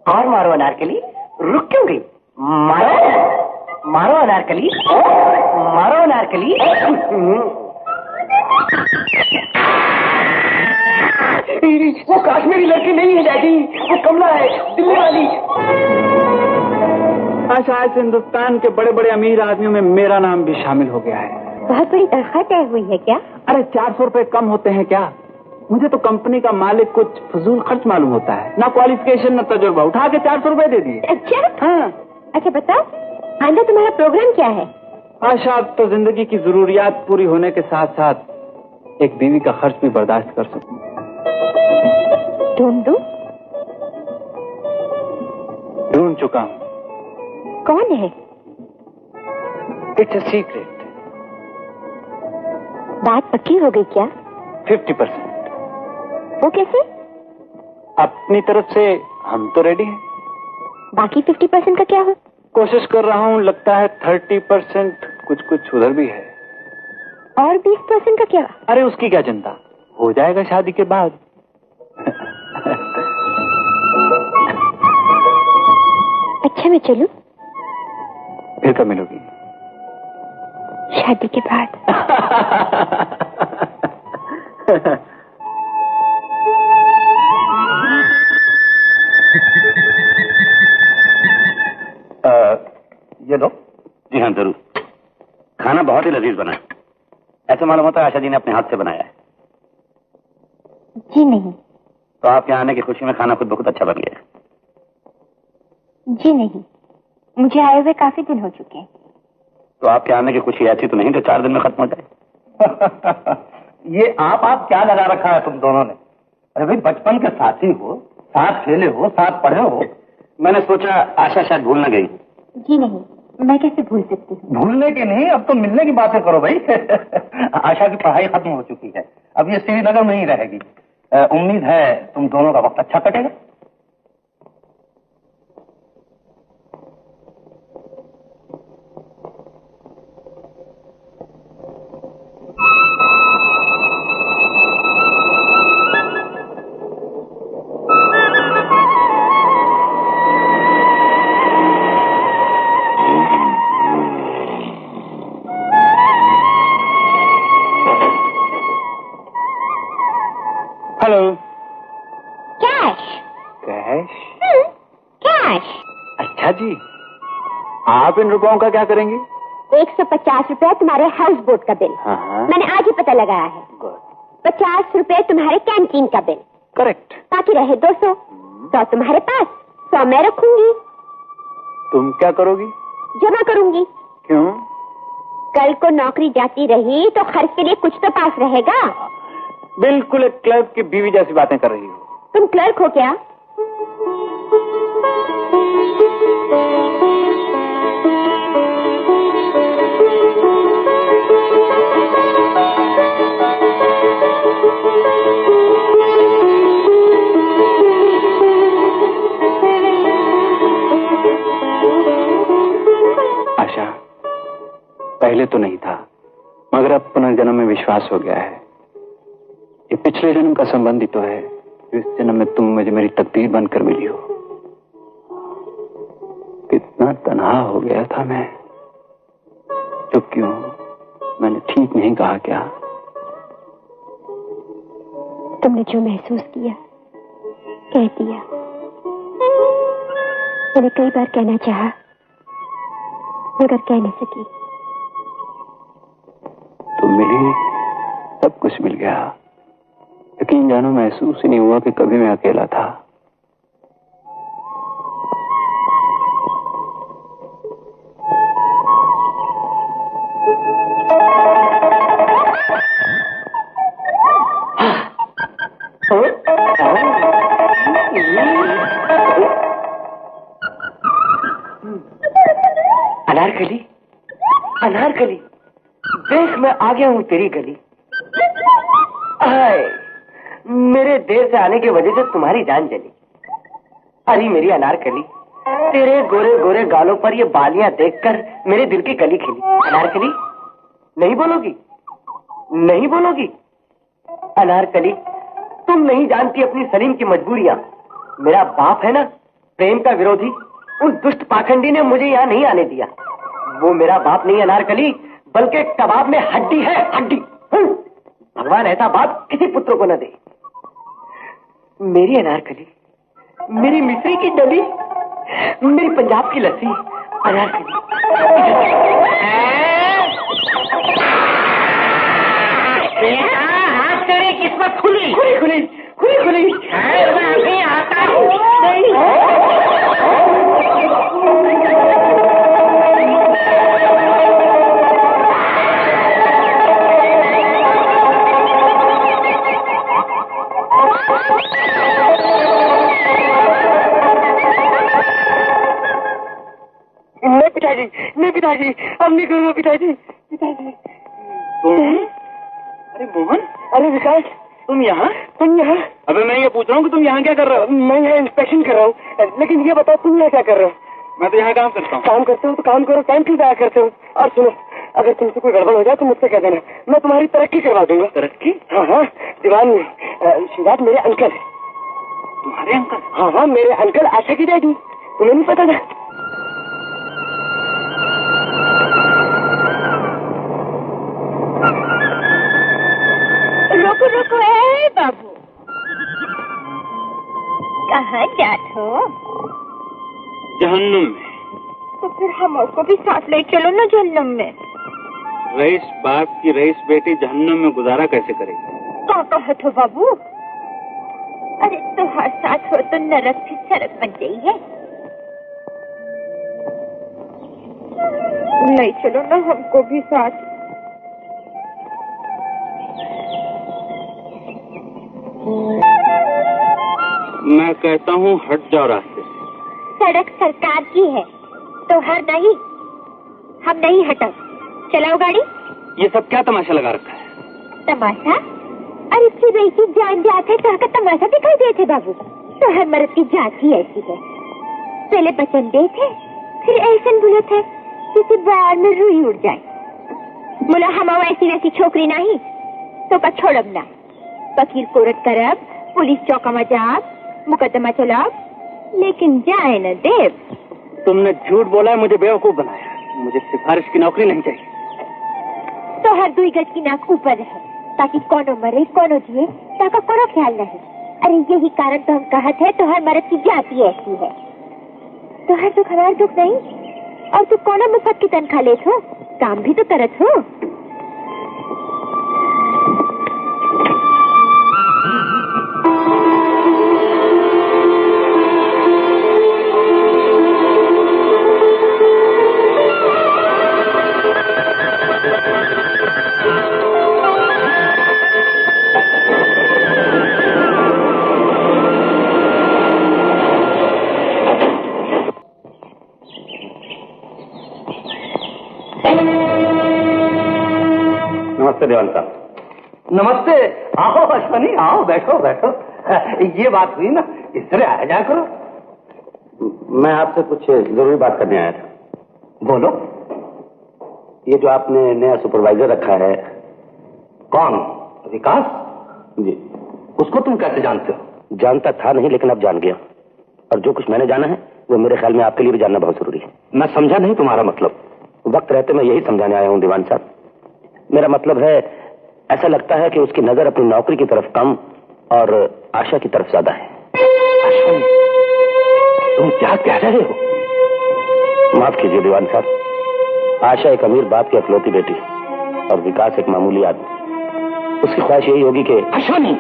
और मारो अनारकली, रुक क्यों गई? मारो मारो अनारकली, मारो अनारकली। वो काश्मीरी लड़की नहीं है डैडी, वो कमला है, दिल्ली वाली। आज हिंदुस्तान के बड़े बड़े अमीर आदमियों में मेरा नाम भी शामिल हो गया है। बहुत बड़ी तनख्वाह तय हुई है क्या? अरे 400 रुपए कम होते हैं क्या? मुझे तो कंपनी का मालिक कुछ फजूल खर्च मालूम होता है, ना क्वालिफिकेशन न तजुर्बा, उठा के 400 रुपए दे दिए। अच्छा? हाँ। अच्छा बताओ, आंदा तुम्हारा प्रोग्राम क्या है? आशा तो जिंदगी की जरूरियात पूरी होने के साथ साथ एक बीवी का खर्च भी बर्दाश्त कर सकूं। ढूंढ दूं? ढूंढ चुका हूं। कौन है? It's a secret. बात पक्की हो गई क्या? 50%। वो कैसे? अपनी तरफ से हम तो रेडी हैं। बाकी 50% का क्या हो? कोशिश कर रहा हूं, लगता है 30% कुछ उधर भी है। और 20% का क्या? अरे उसकी क्या चिंता, हो जाएगा शादी के बाद। अच्छा मैं चलूं? फिर कब मिलोगी? शादी के बाद। ये दो। जी हाँ जरूर। खाना बहुत ही लजीज बना है, ऐसे मालूम होता है आशा जी ने अपने हाथ से बनाया है। जी नहीं। तो आपके आने की खुशी में खाना खुद बहुत अच्छा बन गया। जी नहीं, मुझे आए हुए काफी दिन हो चुके हैं। तो आपके आने की खुशी ऐसी तो नहीं जो 4 दिन में खत्म हो जाए। ये आप क्या लगा रखा है तुम दोनों ने? अरे भाई बचपन के साथी हो, साथ खेले हो, साथ पढ़े हो। मैंने सोचा आशा शायद भूल न गई। जी नहीं, मैं कैसे भूल सकती हूँ? भूलने की नहीं, अब तो मिलने की बातें करो भाई। आशा की पढ़ाई खत्म हो चुकी है, अब ये श्रीनगर में ही रहेगी। उम्मीद है तुम दोनों का वक्त अच्छा कटेगा। हेलो। कैश? कैश? कैश। अच्छा जी, आप इन रुपयों का क्या करेंगे? 150 रुपए तुम्हारे हाउस बोट का बिल। हाँ। मैंने आज ही पता लगाया है। 50 रुपए तुम्हारे कैंटीन का बिल। करेक्ट। बाकी रहे 200। 100 तुम्हारे पास, 100 मैं रखूंगी। तुम क्या करोगी? जमा करूंगी। क्यों? कल को नौकरी जाती रही तो खर्च के लिए कुछ तो पास रहेगा। बिल्कुल एक क्लर्क की बीवी जैसी बातें कर रही हो। तुम क्लर्क हो क्या? आशा, पहले तो नहीं था, मगर अब पुनर्जन्म में विश्वास हो गया है। ये पिछले जन्म का संबंध ही तो है। इस जन्म में तुम मुझे मेरी तकदीर बनकर मिली हो। कितना तन्हा हो गया था मैं। चुप क्यों? मैंने ठीक नहीं कहा क्या? तुमने जो महसूस किया कह दिया। मैंने कई बार कहना चाहा मगर कह नहीं सकी। तुम मिली, सब कुछ मिल गया। यकीन जानो महसूस ही नहीं हुआ कि कभी मैं अकेला था। अनारकली, अनारकली, देख मैं आ गया हूँ तेरी गली। आए, मेरे देर से आने की वजह से तुम्हारी जान जली। अरे मेरी अनारकली, तेरे गोरे गोरे गालों पर ये बालियां देखकर मेरे दिल की कली खिली। अनारकली, नहीं बोलोगी? नहीं बोलोगी? अनारकली, तुम नहीं जानती अपनी सलीम की मजबूरियां। मेरा बाप है ना, प्रेम का विरोधी, उस दुष्ट पाखंडी ने मुझे यहाँ नहीं आने दिया। वो मेरा बाप नहीं अनारकली, बल्कि कबाब में हड्डी है, हड्डी। भगवान ऐसा बाप किसी पुत्र को न दे। मेरी अनारकली, मेरी मिस्री की डली, मेरी पंजाब की लस्सी। अनारकली, आज तेरी किस्मत खुली खुली खुली खुली खुली। मैं आता हूँ। नहीं पिताजी, नहीं पिताजी, अब नहीं करूँगा पिताजी, पिताजी। अरे मोहन, अरे विकास, तुम यहाँ? तुम यहाँ? अबे मैं ये पूछ रहा हूँ कि तुम यहाँ क्या कर रहे हो? मैं यहाँ इंस्पेक्शन कर रहा हूँ, लेकिन ये बताओ तुम यहाँ क्या कर रहे हो? मैं तो यहाँ काम करता हूँ। काम करते हो तो काम करो, टाइम क्यों जाया करते हो? और सुनो, अगर तुमसे कोई गड़बड़ हो जाए तो मुझसे कह देना, मैं तुम्हारी तरक्की करवा दूंगा। तरक्की? हाँ हाँ, दीवान में शिवराज मेरे अंकल है। तुम्हारे अंकल? हाँ हाँ, मेरे अंकल आशा की डैडी। तुम्हें नहीं पता था? रुको रुको, ए बाबू, कहाँ जात हो? जहन्नुम में। तो फिर हम उसको भी साथ ले चलो ना जहन्नुम में। रईस बाप की रईस बेटी जहन्नुम में गुजारा कैसे करेगी? क्या कहत हो बाबू? अरे तुम्हारे साथ हो तो नरक से सड़क बन गई है। नहीं चलो ना हमको भी साथ। मैं कहता हूँ हट जाओ रास्ते से। सड़क सरकार की है तो हर नहीं, हम नहीं हटा। चलाओ गाड़ी। ये सब क्या तमाशा लगा रखा है? तमाशा? अरे फिर ऐसी जान जाते तो का तमाशा दिखाई देते बाबू। तो हर मर्द की जात ही ऐसी है। पहले बचन दे थे, फिर ऐसा बोले थे किसी बार में रुई उड़ जाए। बोला हम ऐसी वैसी छोकरी नहीं तो का छोड़ब ना। वकील कोर्ट करब, पुलिस चौका में जाब, मुकदमा चलाब, लेकिन जाए न देव। तुमने झूठ बोला है, मुझे बेवकूफ बनाया। मुझे सिफारिश की नौकरी नहीं चाहिए। तो हर 2 गज की नाक ऊपर है ताकि कोनो मरे कोनो जिए, ताका कोनो ख्याल नहीं। अरे यही कारण तो हम कहते हैं, तो हर मर्द की जाति ऐसी है। तो हर दुख हमारा दुख नहीं, और तू कोनो मुफ्त की तनख्वाह लेत हो, काम भी तो करत हो। नमस्ते देवान साहब। नमस्ते। आओ अश्वनी, आओ, बैठो बैठो। ये बात हुई ना, इस तरह आया जाया करो। मैं आपसे कुछ जरूरी बात करने आया था। बोलो। ये जो आपने नया सुपरवाइजर रखा है, कौन? विकास जी। उसको तुम कैसे जानते हो? जानता था नहीं, लेकिन अब जान गया। और जो कुछ मैंने जाना है वो मेरे ख्याल में आपके लिए भी जानना बहुत जरूरी है। मैं समझा नहीं तुम्हारा मतलब। वक्त रहते मैं यही समझाने आया हूँ दीवान साहब। मेरा मतलब है, ऐसा लगता है कि उसकी नजर अपनी नौकरी की तरफ कम और आशा की तरफ ज्यादा है। तुम क्या कह रहे हो? माफ कीजिए दीवान साहब, आशा एक अमीर बाप की इकलौती बेटी और विकास एक मामूली आदमी। उसकी ख्वाहिश यही होगी कि अश्वनी,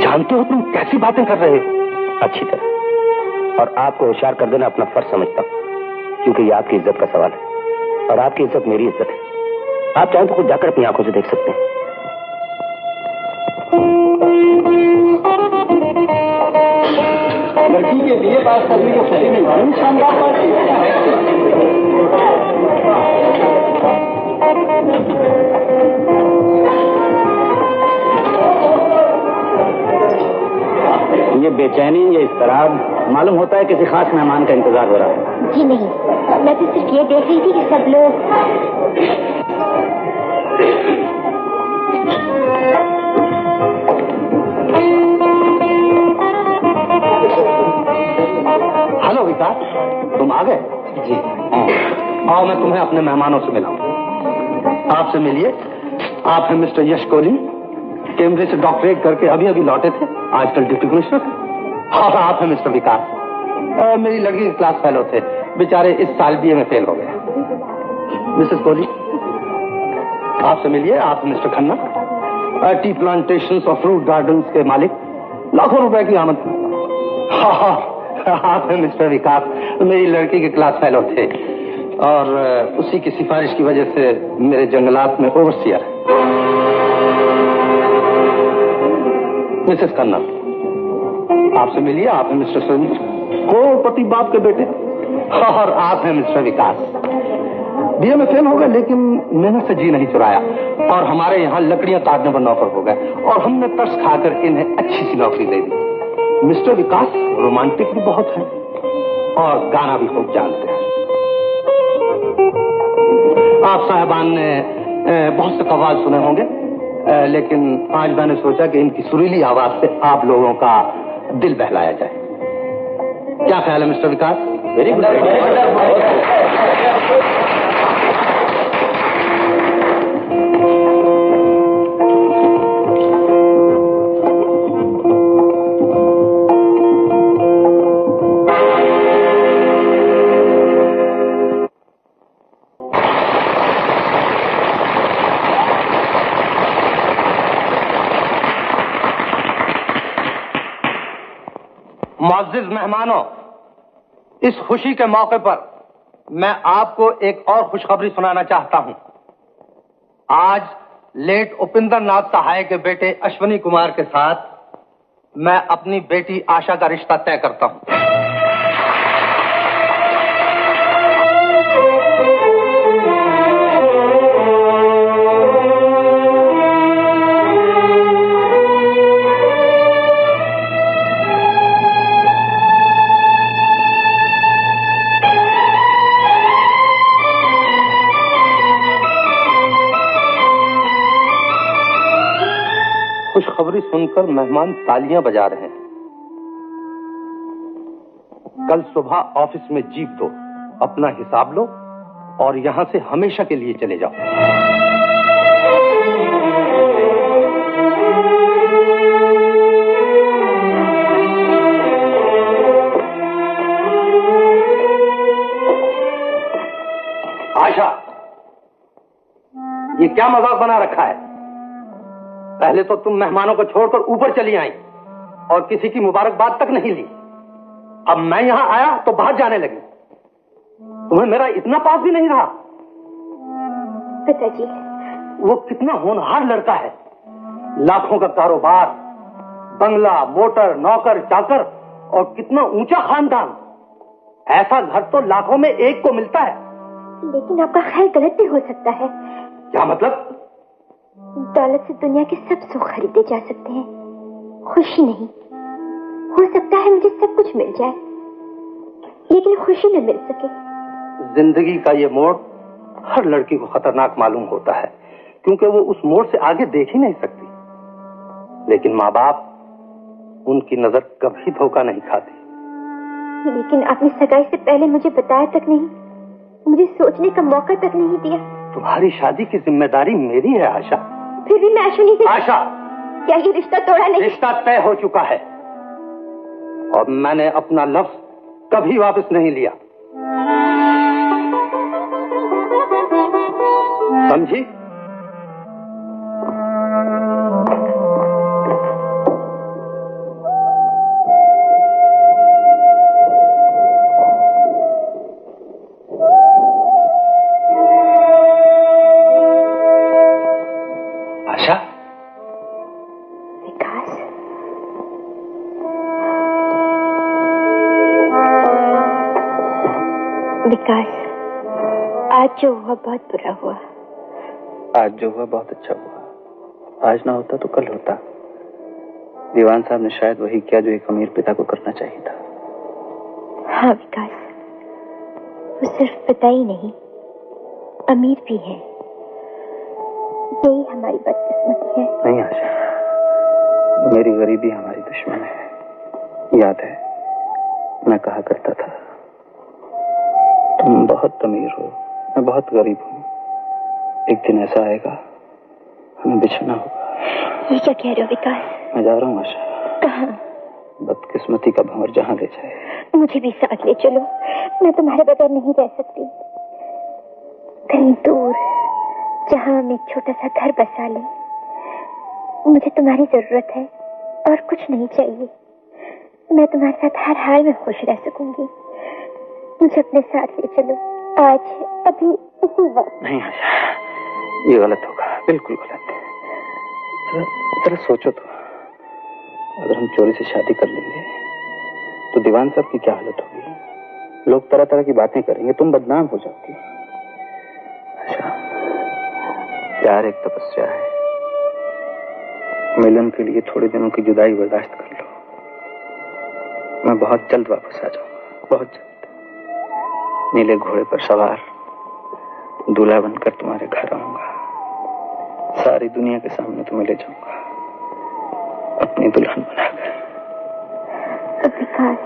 जानते हो तुम कैसी बातें कर रहे हो? अच्छी तरह। और आपको होशियार कर देना अपना फर्ज समझता हूं, क्योंकि ये आपकी इज्जत का सवाल है और आपकी इज्जत मेरी इज्जत है। आप चाहें तो खुद जाकर अपनी आंखों से देख सकते हैं। लड़की के लिए पास करने के खुशी में बड़ी शानदार पार्टी। ये बेचैनी, ये इस्तराब, मालूम होता है किसी खास मेहमान का इंतजार हो रहा है। जी नहीं, मैं तो सिर्फ ये देख रही थी कि सब लोग। हेलो विकास, तुम आ गए? जी। आओ मैं तुम्हें अपने मेहमानों से मिलाऊं। आपसे मिलिए। आप हैं मिस्टर यश कोहली, कैम्ब्रिज से डॉक्टरेट करके अभी अभी लौटे थे, आजकल डिप्टी कमिश्नर। और आप हैं मिस्टर विकास, मेरी लड़की के क्लास फेलो थे, बेचारे इस साल बीए में फेल हो गए। मिसेस कोहली, आपसे मिलिए। आप मिस्टर खन्ना, टी प्लांटेशंस और फ्रूट गार्डन्स के मालिक, लाखों रुपए की आमद। आप हैं मिस्टर विकास, मेरी लड़की के क्लास फेलो थे और उसी की सिफारिश की वजह से मेरे जंगलात में ओवरसियर। मिसेस खन्ना, आपसे मिलिए। आप हैं मिस्टर संजू, करोड़पति बाप के बेटे। और आप हैं मिस्टर विकास, बीए में फेल हो गए लेकिन मेहनत से जी नहीं चुराया और हमारे यहाँ लकड़ियां काटने पर नौकर हो गए और हमने तरस खाकर इन्हें अच्छी सी नौकरी दे दी। मिस्टर विकास रोमांटिक भी बहुत है और गाना भी खूब जानते हैं। आप साहबान ने बहुत से कव्वाल सुने होंगे, लेकिन आज मैंने सोचा कि इनकी सुरीली आवाज से आप लोगों का दिल बहलाया जाए। क्या ख्याल है मिस्टर विकास? Very good. मुअज़्ज़िज़ मेहमानों, इस खुशी के मौके पर मैं आपको एक और खुशखबरी सुनाना चाहता हूं। आज लेट उपिंदर नाथ सहाय के बेटे अश्वनी कुमार के साथ मैं अपनी बेटी आशा का रिश्ता तय करता हूं। खुशखबरी सुनकर मेहमान तालियां बजा रहे हैं। कल सुबह ऑफिस में जीप दो, अपना हिसाब लो और यहां से हमेशा के लिए चले जाओ। आशा, ये क्या मजाक बना रखा है? पहले तो तुम मेहमानों को छोड़कर ऊपर चली आई और किसी की मुबारकबाद तक नहीं ली। अब मैं यहां आया तो बाहर जाने लगी। तुम्हें मेरा इतना पास भी नहीं रहा। पिताजी, वो कितना होनहार लड़का है, लाखों का कारोबार, बंगला, मोटर, नौकर चाकर और कितना ऊंचा खानदान। ऐसा घर तो लाखों में एक को मिलता है। लेकिन आपका ख्याल गलत भी हो सकता है। क्या मतलब? दौलत से दुनिया के सब सुख खरीदे जा सकते हैं, खुशी नहीं। हो सकता है मुझे सब कुछ मिल जाए, लेकिन खुशी न मिल सके। जिंदगी का ये मोड़ हर लड़की को खतरनाक मालूम होता है, क्योंकि वो उस मोड़ से आगे देख ही नहीं सकती। लेकिन माँ बाप, उनकी नजर कभी धोखा नहीं खाती। लेकिन आपने सगाई से पहले मुझे बताया तक नहीं, मुझे सोचने का मौका तक नहीं दिया। तुम्हारी शादी की जिम्मेदारी मेरी है आशा। फिर भी मैं अश्विनी से... आशा, क्या ये रिश्ता तोड़ा नहीं? रिश्ता तय हो चुका है और मैंने अपना लफ्ज कभी वापस नहीं लिया, समझी? आशा, विकास, विकास, आज जो हुआ बहुत बुरा हुआ। आज जो हुआ बहुत अच्छा हुआ। आज ना होता तो कल होता। दीवान साहब ने शायद वही किया जो एक अमीर पिता को करना चाहिए था। हाँ विकास, वो सिर्फ पिता ही नहीं, अमीर भी है। यही हमारी बदकिस्मती है। नहीं आशा, मेरी गरीबी हमारी दुश्मन है। याद है, मैं कहा करता था तुम बहुत अमीर हो, मैं बहुत गरीब हूँ। एक दिन ऐसा आएगा, हमें बिछड़ना होगा। ये क्या कह रहे हो विकास? मैं जा रहा हूँ आशा। कहाँ? बदकिस्मती का भंवर जहाँ ले जाए। मुझे भी साथ ले चलो, मैं तुम्हारे बगैर नहीं रह सकती। कहीं दूर, जहाँ हम एक छोटा सा घर बसा लें। मुझे तुम्हारी जरूरत है और कुछ नहीं चाहिए। मैं तुम्हारे साथ हर हाल में खुश रह सकूंगी। मुझे अपने साथ ले चलो, आज, अभी, इसी वक्त। नहीं आशा, ये गलत होगा, बिल्कुल गलत। जरा सोचो तो, अगर हम चोरी से शादी कर लेंगे तो दीवान साहब की क्या हालत होगी? लोग तरह तरह की बातें करेंगे, तुम बदनाम हो जाओगी। अच्छा, प्यार एक तपस्या है। मिलन के लिए थोड़े दिनों की जुदाई बर्दाश्त कर लो। मैं बहुत जल्द वापस आ जाऊंगा, बहुत जल्द। नीले घोड़े पर सवार दूल्हा बनकर तुम्हारे घर आऊंगा। सारी दुनिया के सामने तुम्हें ले जाऊंगा, अपनी दुल्हन बनाकर। विकास,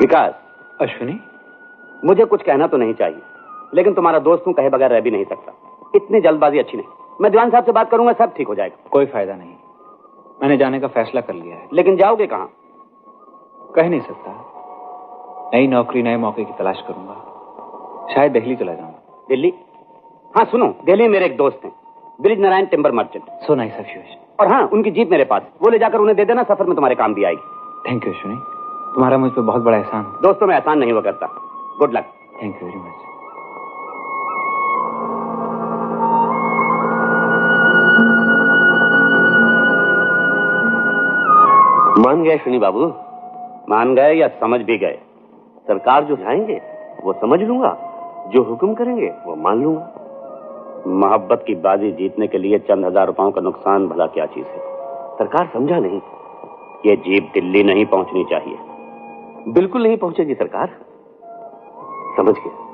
विकास। अश्विनी, मुझे कुछ कहना तो नहीं चाहिए, लेकिन तुम्हारा दोस्त हूं, कहे बगैर रह भी नहीं सकता। इतनी जल्दबाजी अच्छी नहीं। मैं दीवान साहब से बात करूंगा, सब ठीक हो जाएगा। कोई फायदा नहीं, मैंने जाने का फैसला कर लिया है। लेकिन जाओगे कहाँ? कह नहीं सकता। नई नौकरी, नए मौके की तलाश करूंगा। शायद दिल्ली चला जाऊंगा। दिल्ली? हाँ सुनो, दिल्ली में मेरे एक दोस्त हैं, bridge Narayan timber merchant. So nice of you. और हाँ, उनकी जीप मेरे पास, वो ले जाकर उन्हें दे देना, सफर में तुम्हारे काम भी आएगी। थैंक यू अश्विनी, तुम्हारा मुझ पर बहुत बड़ा एहसान। दोस्तों में एहसान नहीं हुआ करता। Good luck. Thank you very much. मान गए अश्विनी बाबू? मान गए या समझ भी गए? सरकार जो चाहेंगे वो समझ लूंगा, जो हुक्म करेंगे वो मान लूंगा। मोहब्बत की बाजी जीतने के लिए चंद हजार रुपयों का नुकसान भला क्या चीज है? सरकार समझा नहीं। ये जीप दिल्ली नहीं पहुंचनी चाहिए। बिल्कुल नहीं पहुंचेगी सरकार, समझ गए।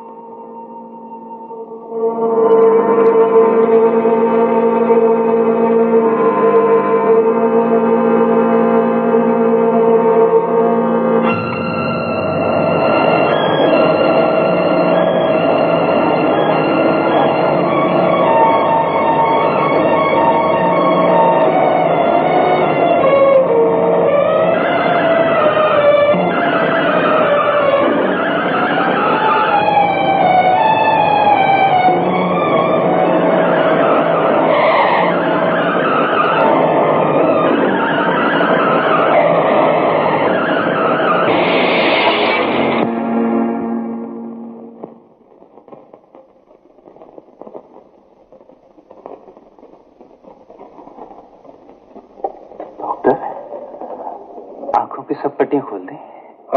आंखों की सब पट्टियां खोल दें।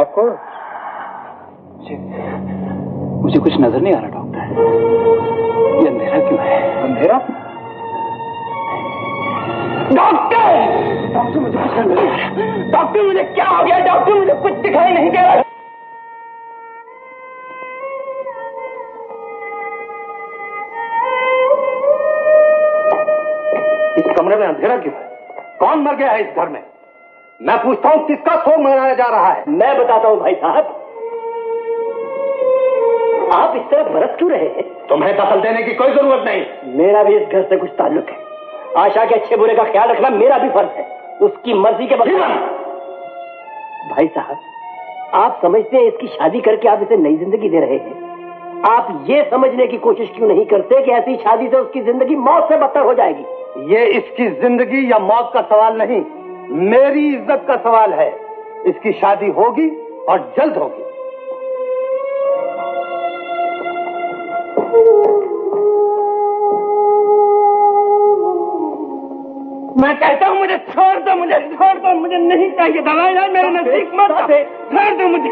आप कौन? मुझे कुछ नजर नहीं आ रहा डॉक्टर। ये अंधेरा क्यों है? अंधेरा? डॉक्टर! डॉक्टर मुझे कुछ नहीं मिल रहा। डॉक्टर मुझे क्या हो गया? डॉक्टर मुझे कुछ दिखाई नहीं दे रहा। इस कमरे में अंधेरा क्यों है? कौन मर गया है इस घर में? मैं पूछता हूँ किसका शोक मनाया जा रहा है? मैं बताता हूँ भाई साहब। आप इस तरह बरस क्यों रहे हैं? तुम्हें दखल देने की कोई जरूरत नहीं। मेरा भी इस घर से कुछ ताल्लुक है। आशा के अच्छे बुरे का ख्याल रखना मेरा भी फर्ज है। उसकी मर्जी के बगैर। भाई साहब, आप समझते हैं इसकी शादी करके आप इसे नई जिंदगी दे रहे हैं। आप ये समझने की कोशिश क्यों नहीं करते कि ऐसी शादी से उसकी जिंदगी मौत से बदतर हो जाएगी? ये इसकी जिंदगी या मौत का सवाल नहीं, मेरी इज्जत का सवाल है। इसकी शादी होगी और जल्द होगी। मैं कहता हूँ मुझे छोड़ दो, मुझे छोड़ दो, मुझे नहीं चाहिए दवाई। मेरे नजदीक मत छोड़ दो मुझे।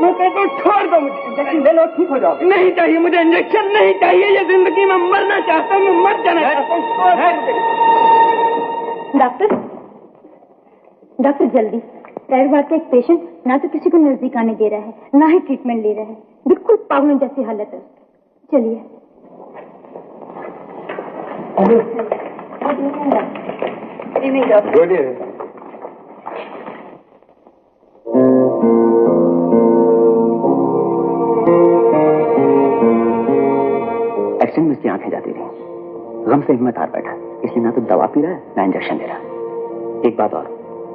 मैं कहता हूँ छोड़ दो मुझे। इंजेक्शन ले लो, ठीक हो जाओगे। नहीं चाहिए मुझे इंजेक्शन, नहीं चाहिए। ये जिंदगी में मरना चाहता हूँ, मैं मर जाना चाहता हूँ। डॉक्टर, डॉक्टर जल्दी। टायर वार्ड का एक पेशेंट ना तो किसी को नजदीक आने दे रहा है, ना ही ट्रीटमेंट ले रहा है। बिल्कुल पागलों जैसी हालत है उसकी। चलिए। गुड एक्सीडेंट में उसकी आंखें जाती रही, गम से हिम्मत हार बैठा, इसलिए ना तो दवा पी रहा है ना इंजेक्शन ले रहा। एक बात और,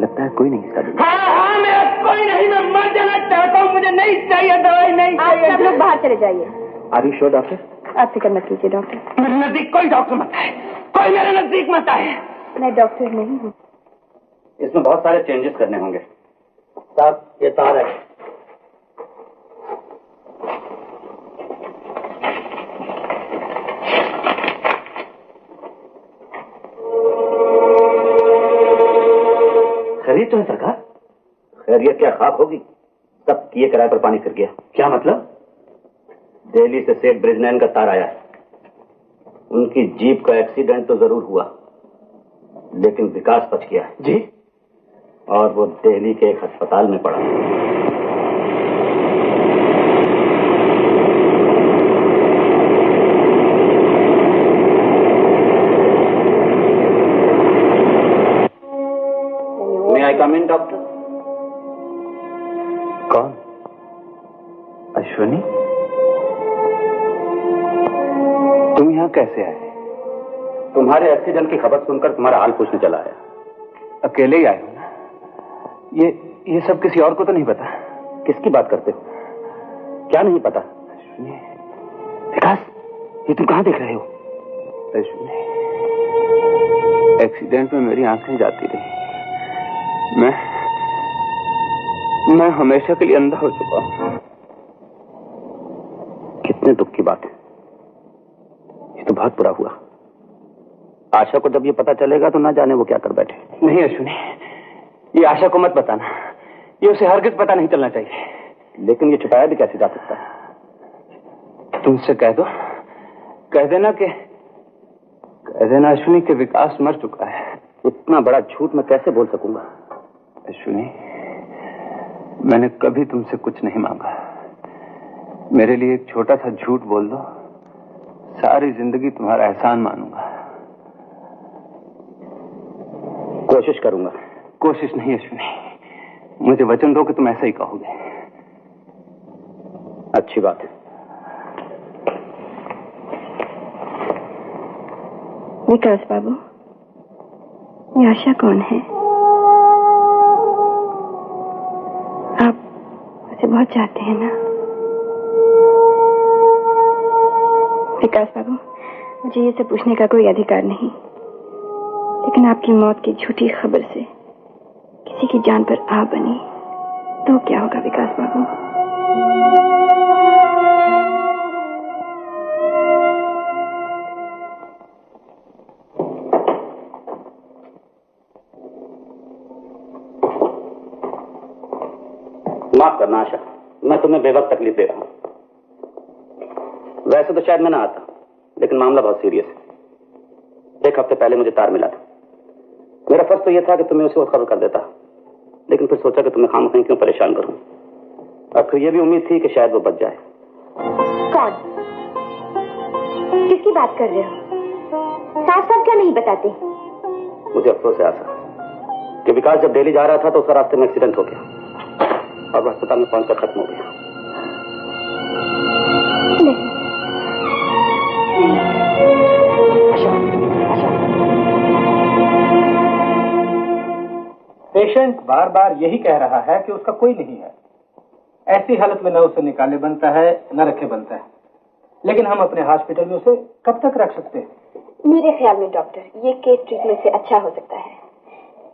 लगता है कोई नहीं इसका दुनिया। हाँ, मेरा कोई नहीं, मैं मर जाना चाहता हूँ। मुझे नहीं चाहिए दवाई, नहीं चाहिए। आप सब लोग बाहर चले जाइए। Are you sure doctor? आप फिक्र मत कीजिए डॉक्टर। मेरे नजदीक कोई डॉक्टर मत आए, कोई मेरे नजदीक मत आए। मैं डॉक्टर नहीं हूँ। इसमें बहुत सारे चेंजेस करने होंगे। साहब, ये तार है। खैरियत तो है सरकार? खैरियत क्या, खाक होगी। सब किए किराए पर पानी फिर गया। क्या मतलब? दिल्ली से सेठ ब्रिजनैन का तार आया। उनकी जीप का एक्सीडेंट तो जरूर हुआ, लेकिन विकास बच गया जी, और वो दिल्ली के एक अस्पताल में पड़ा। May I come in, doctor? कौन? अश्विनी? तुम यहाँ कैसे आए? तुम्हारे एक्सीडेंट की खबर सुनकर तुम्हारा हाल पूछने चला आया। अकेले ही आए हो ना? ये सब किसी और को तो नहीं पता? किसकी बात करते हो? क्या नहीं पता? अश्विनी, विकास, ये तुम कहाँ देख रहे हो? अश्विनी, एक्सीडेंट में मेरी आंखें जाती रही। मैं हमेशा के लिए अंधा हो चुका हूं। कितने दुख की बात है। ये तो बहुत बुरा हुआ। आशा को जब ये पता चलेगा तो ना जाने वो क्या कर बैठे। नहीं अश्विनी, ये आशा को मत बताना। ये उसे हरगिज पता नहीं चलना चाहिए। लेकिन ये छुपाया भी कैसे जा सकता है? तुमसे कह दो, कह देना अश्विनी के विकास मर चुका है। इतना बड़ा झूठ मैं कैसे बोल सकूंगा? अश्विनी, मैंने कभी तुमसे कुछ नहीं मांगा। मेरे लिए एक छोटा सा झूठ बोल दो, सारी जिंदगी तुम्हारा एहसान मानूंगा। कोशिश करूंगा। कोशिश नहीं अश्विनी, मुझे वचन दो कि तुम ऐसा ही कहोगे। अच्छी बात है। विकास बाबू, ये आशा कौन है? आप उसे बहुत चाहते हैं ना? विकास बाबू, मुझे ये सब पूछने का कोई अधिकार नहीं, लेकिन आपकी मौत की झूठी खबर से किसी की जान पर आ बनी तो क्या होगा विकास बाबू? माफ करना आशा, मैं तुम्हें बेवक्त तकलीफ दे रहा हूं। वैसे तो शायद मैं ना आता, लेकिन मामला बहुत सीरियस है। एक हफ्ते पहले मुझे तार मिला था। मेरा फर्ज तो यह था कि तुम्हें उसे खबर कर देता, लेकिन फिर सोचा कि तुम्हें खामखा क्यों परेशान करूं, और फिर यह भी उम्मीद थी कि शायद वो बच जाए। कौन? किसकी बात कर रहे हो? साफ साफ क्यों नहीं बताते? मुझे अफसोस है आशा कि विकास जब दिल्ली जा रहा था तो उसका रास्ते में एक्सीडेंट हो गया और वह अस्पताल में पहुंचकर खत्म हो गया। पेशेंट बार बार यही कह रहा है कि उसका कोई नहीं है। ऐसी हालत में न उसे निकाले बनता है न रखे बनता है, लेकिन हम अपने हॉस्पिटल में उसे कब तक रख सकते हैं? मेरे ख्याल में डॉक्टर, ये केस ट्रीटमेंट से अच्छा हो सकता है।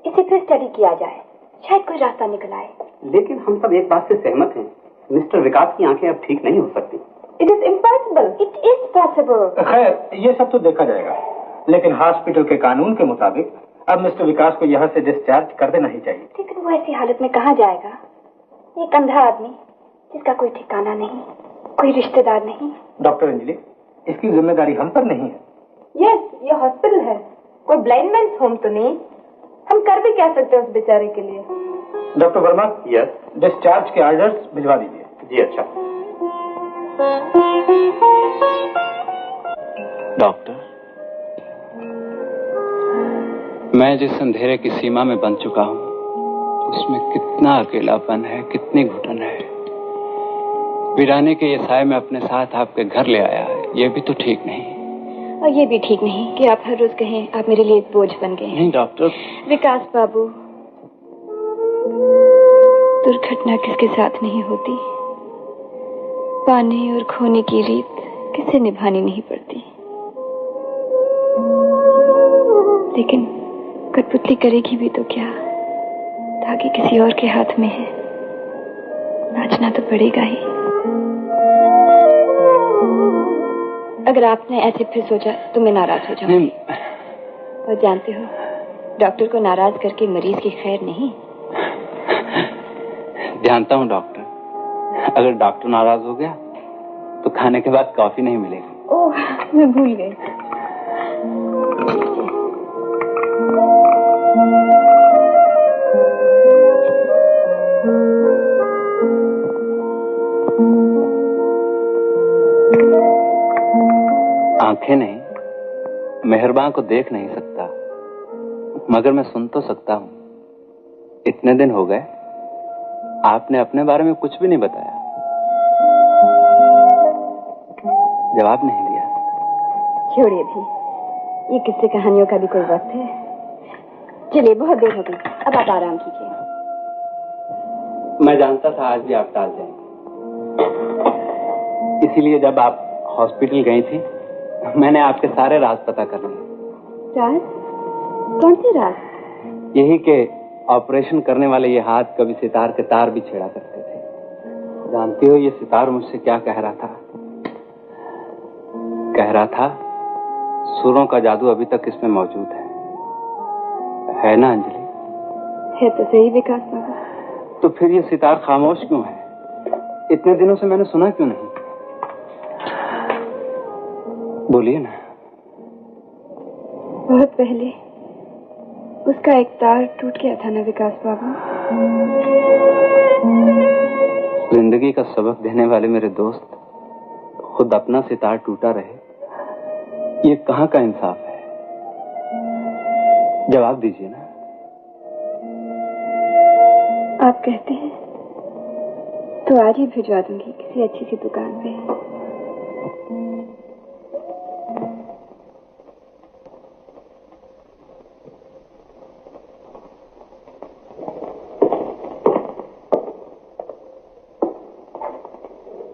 इसे फिर स्टडी किया जाए, शायद कोई रास्ता निकल आए। लेकिन हम सब एक बात से सहमत हैं, मिस्टर विकास की आंखें अब ठीक नहीं हो सकती। It is impossible. It is possible. खैर, ये सब तो देखा जाएगा, लेकिन हॉस्पिटल के कानून के मुताबिक अब मिस्टर विकास को यहाँ से डिस्चार्ज कर देना ही चाहिए। लेकिन वो ऐसी हालत में कहाँ जाएगा? एक अंधा आदमी जिसका कोई ठिकाना नहीं, कोई रिश्तेदार नहीं। डॉक्टर अंजलि, इसकी जिम्मेदारी हम पर नहीं है। यस, ये हॉस्पिटल है, कोई ब्लाइंड मैन्स होम तो नहीं। हम कर भी क्या सकते हैं उस बेचारे के लिए? डॉक्टर वर्मा, यस, डिस्चार्ज के ऑर्डर्स भिजवा दीजिए। जी अच्छा। डॉक्टर, मैं जिस अंधेरे की सीमा में बंध चुका हूं, उसमें कितना अकेलापन है, कितनी घुटन है। वीराने के ये साए में अपने साथ आपके घर ले आया है, ये भी तो ठीक नहीं। और ये भी ठीक नहीं कि आप हर रोज कहें आप मेरे लिए एक बोझ बन गए। नहीं डॉक्टर। विकास बाबू, दुर्घटना किसके साथ नहीं होती, पाने और खोने की रीत किसे निभानी नहीं पड़ती। लेकिन कठपुतली करेगी भी तो क्या, धागे किसी और के हाथ में है, नाचना तो पड़ेगा ही। अगर आपने ऐसे फिर सोचा तो मैं नाराज हो जाऊंगी। और जानते हो, डॉक्टर को नाराज करके मरीज की खैर नहीं। जानता हूँ डॉक्टर, अगर डॉक्टर नाराज हो गया तो खाने के बाद कॉफी नहीं मिलेगी। ओह, मैं भूल गई। आंखें नहीं, मेहरबान को देख नहीं सकता, मगर मैं सुन तो सकता हूँ। इतने दिन हो गए, आपने अपने बारे में कुछ भी नहीं बताया, जवाब नहीं दिया। छोड़िए भी, ये किस्से कहानियों का भी कोई वक्त है। चलिए, बहुत देर हो गई, अब आप आराम कीजिए। मैं जानता था आज भी आप टाल जाएंगे, इसीलिए जब आप हॉस्पिटल गई थी मैंने आपके सारे राज पता कर लिए। राज? कौन से राज? यही के ऑपरेशन करने वाले ये हाथ कभी सितार के तार भी छेड़ा करते थे। जानती हो ये सितार मुझसे क्या कह रहा था? कह रहा था सुरों का जादू अभी तक इसमें मौजूद है ना अंजलि? है तो सही विकास बाबू। तो फिर ये सितार खामोश क्यों है? इतने दिनों से मैंने सुना क्यों नहीं? बोलिए ना। बहुत पहले उसका एक तार टूट गया था ना विकास बाबू। जिंदगी का सबक देने वाले मेरे दोस्त खुद अपना सितार टूटा रहे, ये कहाँ का इंसाफ है? जवाब दीजिए ना। आप कहते हैं तो आज ही भिजवा दूंगी किसी अच्छी सी दुकान पे।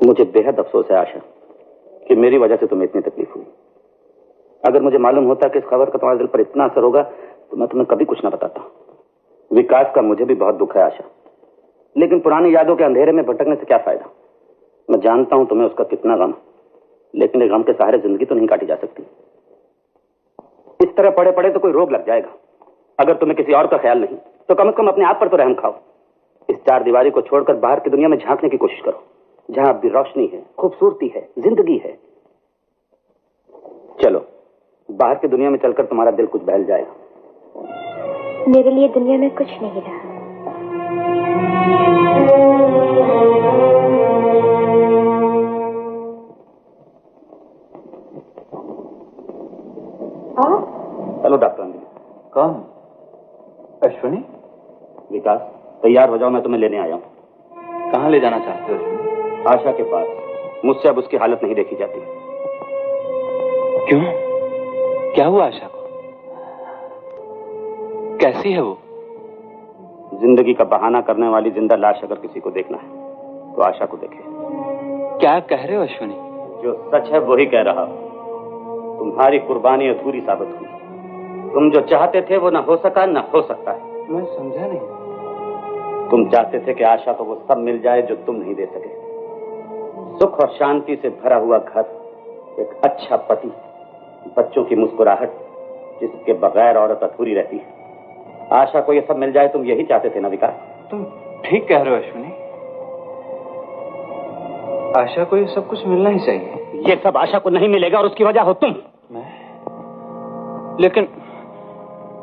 मुझे बेहद अफसोस है आशा कि मेरी वजह से तुम्हें इतनी तकलीफ हुई। अगर मुझे मालूम होता कि इस खबर का तुम्हारे दिल पर इतना असर होगा तो मैं तुम्हें कभी कुछ ना बताता। विकास का मुझे भी बहुत दुख है आशा, लेकिन पुरानी यादों के अंधेरे में भटकने से क्या फायदा। मैं जानता हूं तुम्हें उसका कितना गम, लेकिन एक गम के सहारे जिंदगी तो नहीं काटी जा सकती। इस तरह पड़े पड़े तो कोई रोग लग जाएगा। अगर तुम्हें किसी और का ख्याल नहीं तो कम से कम अपने आप पर तो रहम खाओ। इस चार दीवारी को छोड़कर बाहर की दुनिया में झांकने की कोशिश करो, जहां भी रोशनी है, खूबसूरती है, जिंदगी है। चलो बाहर की दुनिया में चलकर तुम्हारा दिल कुछ बहल जाएगा। मेरे लिए दुनिया में कुछ नहीं रहा। Hello doctor Anjali. कौन? अश्विनी? विकास, तैयार हो जाओ, मैं तुम्हें लेने आया हूँ। कहाँ ले जाना चाहते हो अश्विनी? आशा के पास। मुझसे अब उसकी हालत नहीं देखी जाती। क्यों? क्या हुआ आशा को? कैसी है वो? जिंदगी का बहाना करने वाली जिंदा लाश अगर किसी को देखना है तो आशा को देखे। क्या कह रहे हो अश्विनी? जो सच है वही कह रहा हूं। तुम्हारी कुर्बानी अधूरी साबित हुई। तुम जो चाहते थे वो न हो सका, न हो सकता है। मैं समझा नहीं। तुम चाहते थे कि आशा को वो सब मिल जाए जो तुम नहीं दे सके। सुख और शांति से भरा हुआ घर, एक अच्छा पति, बच्चों की मुस्कुराहट, जिसके बगैर औरत अधूरी रहती है। आशा को ये सब मिल जाए, तुम यही चाहते थे ना विकास? तुम ठीक कह रहे हो अश्विनी। आशा को ये सब कुछ मिलना ही चाहिए। ये सब आशा को नहीं मिलेगा और उसकी वजह हो तुम। लेकिन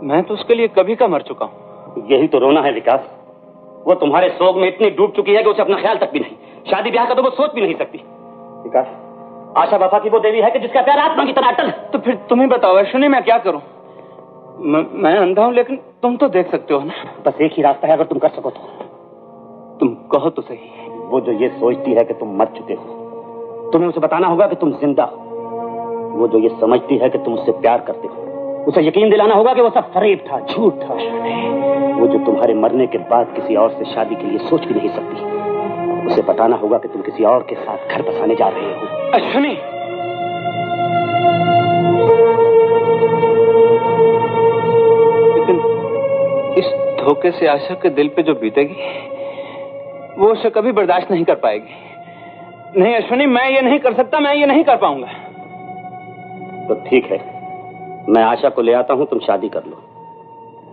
मैं तो उसके लिए कभी का मर चुका हूँ। यही तो रोना है विकास। वो तुम्हारे शोक में इतनी डूब चुकी है कि उसे अपना ख्याल तक भी नहीं, शादी ब्याह का तो वो सोच भी नहीं सकती। विकास, आशा वफा की वो देवी है कि जिसका प्यार आत्मा की तरह अटल है। तो फिर तुम ही बताओ अश्विनी, मैं क्या करूं? मैं अंधा हूं, लेकिन तुम तो देख सकते हो ना। बस एक ही रास्ता है, अगर तुम कर सको तो। तुम कहो तो सही। वो जो ये सोचती है कि तुम मर चुके हो, तुम्हें उसे बताना होगा कि तुम जिंदा हो। वो जो ये समझती है कि तुम उससे प्यार करते हो, उसे यकीन दिलाना होगा कि वो सब फरेब था, झूठ था। वो जो तुम्हारे मरने के बाद किसी और से शादी के लिए सोच भी नहीं सकती, उसे बताना होगा कि तुम किसी और के साथ घर बसाने जा रहे हो। अश्विनी, लेकिन इस धोखे से आशा के दिल पे जो बीतेगी वो उसे कभी बर्दाश्त नहीं कर पाएगी। नहीं अश्विनी, मैं ये नहीं कर सकता, मैं ये नहीं कर पाऊंगा। तो ठीक है, मैं आशा को ले आता हूं, तुम शादी कर लो।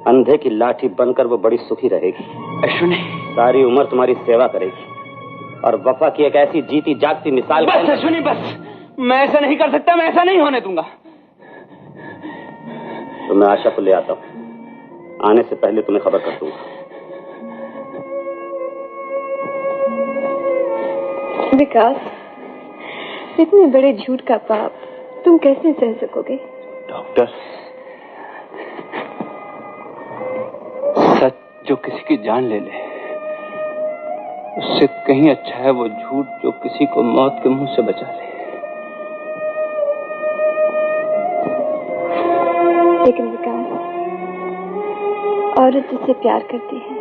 अंधे की लाठी बनकर वो बड़ी सुखी रहेगी। अश्विनी, सारी उम्र तुम्हारी सेवा करेगी और वफा की एक ऐसी जीती जागती मिसाल। बस अश्विनी बस, मैं ऐसा नहीं कर सकता, मैं ऐसा नहीं होने दूंगा। तो मैं आशा को ले आता हूं, आने से पहले तुम्हें खबर कर दूंगा। विकास, इतने बड़े झूठ का पाप तुम कैसे सह सकोगे? डॉक्टर, सच जो किसी की जान ले ले, उससे कहीं अच्छा है वो झूठ जो किसी को मौत के मुंह से बचा ले। लेकिन विकास, औरत जिससे प्यार करती है,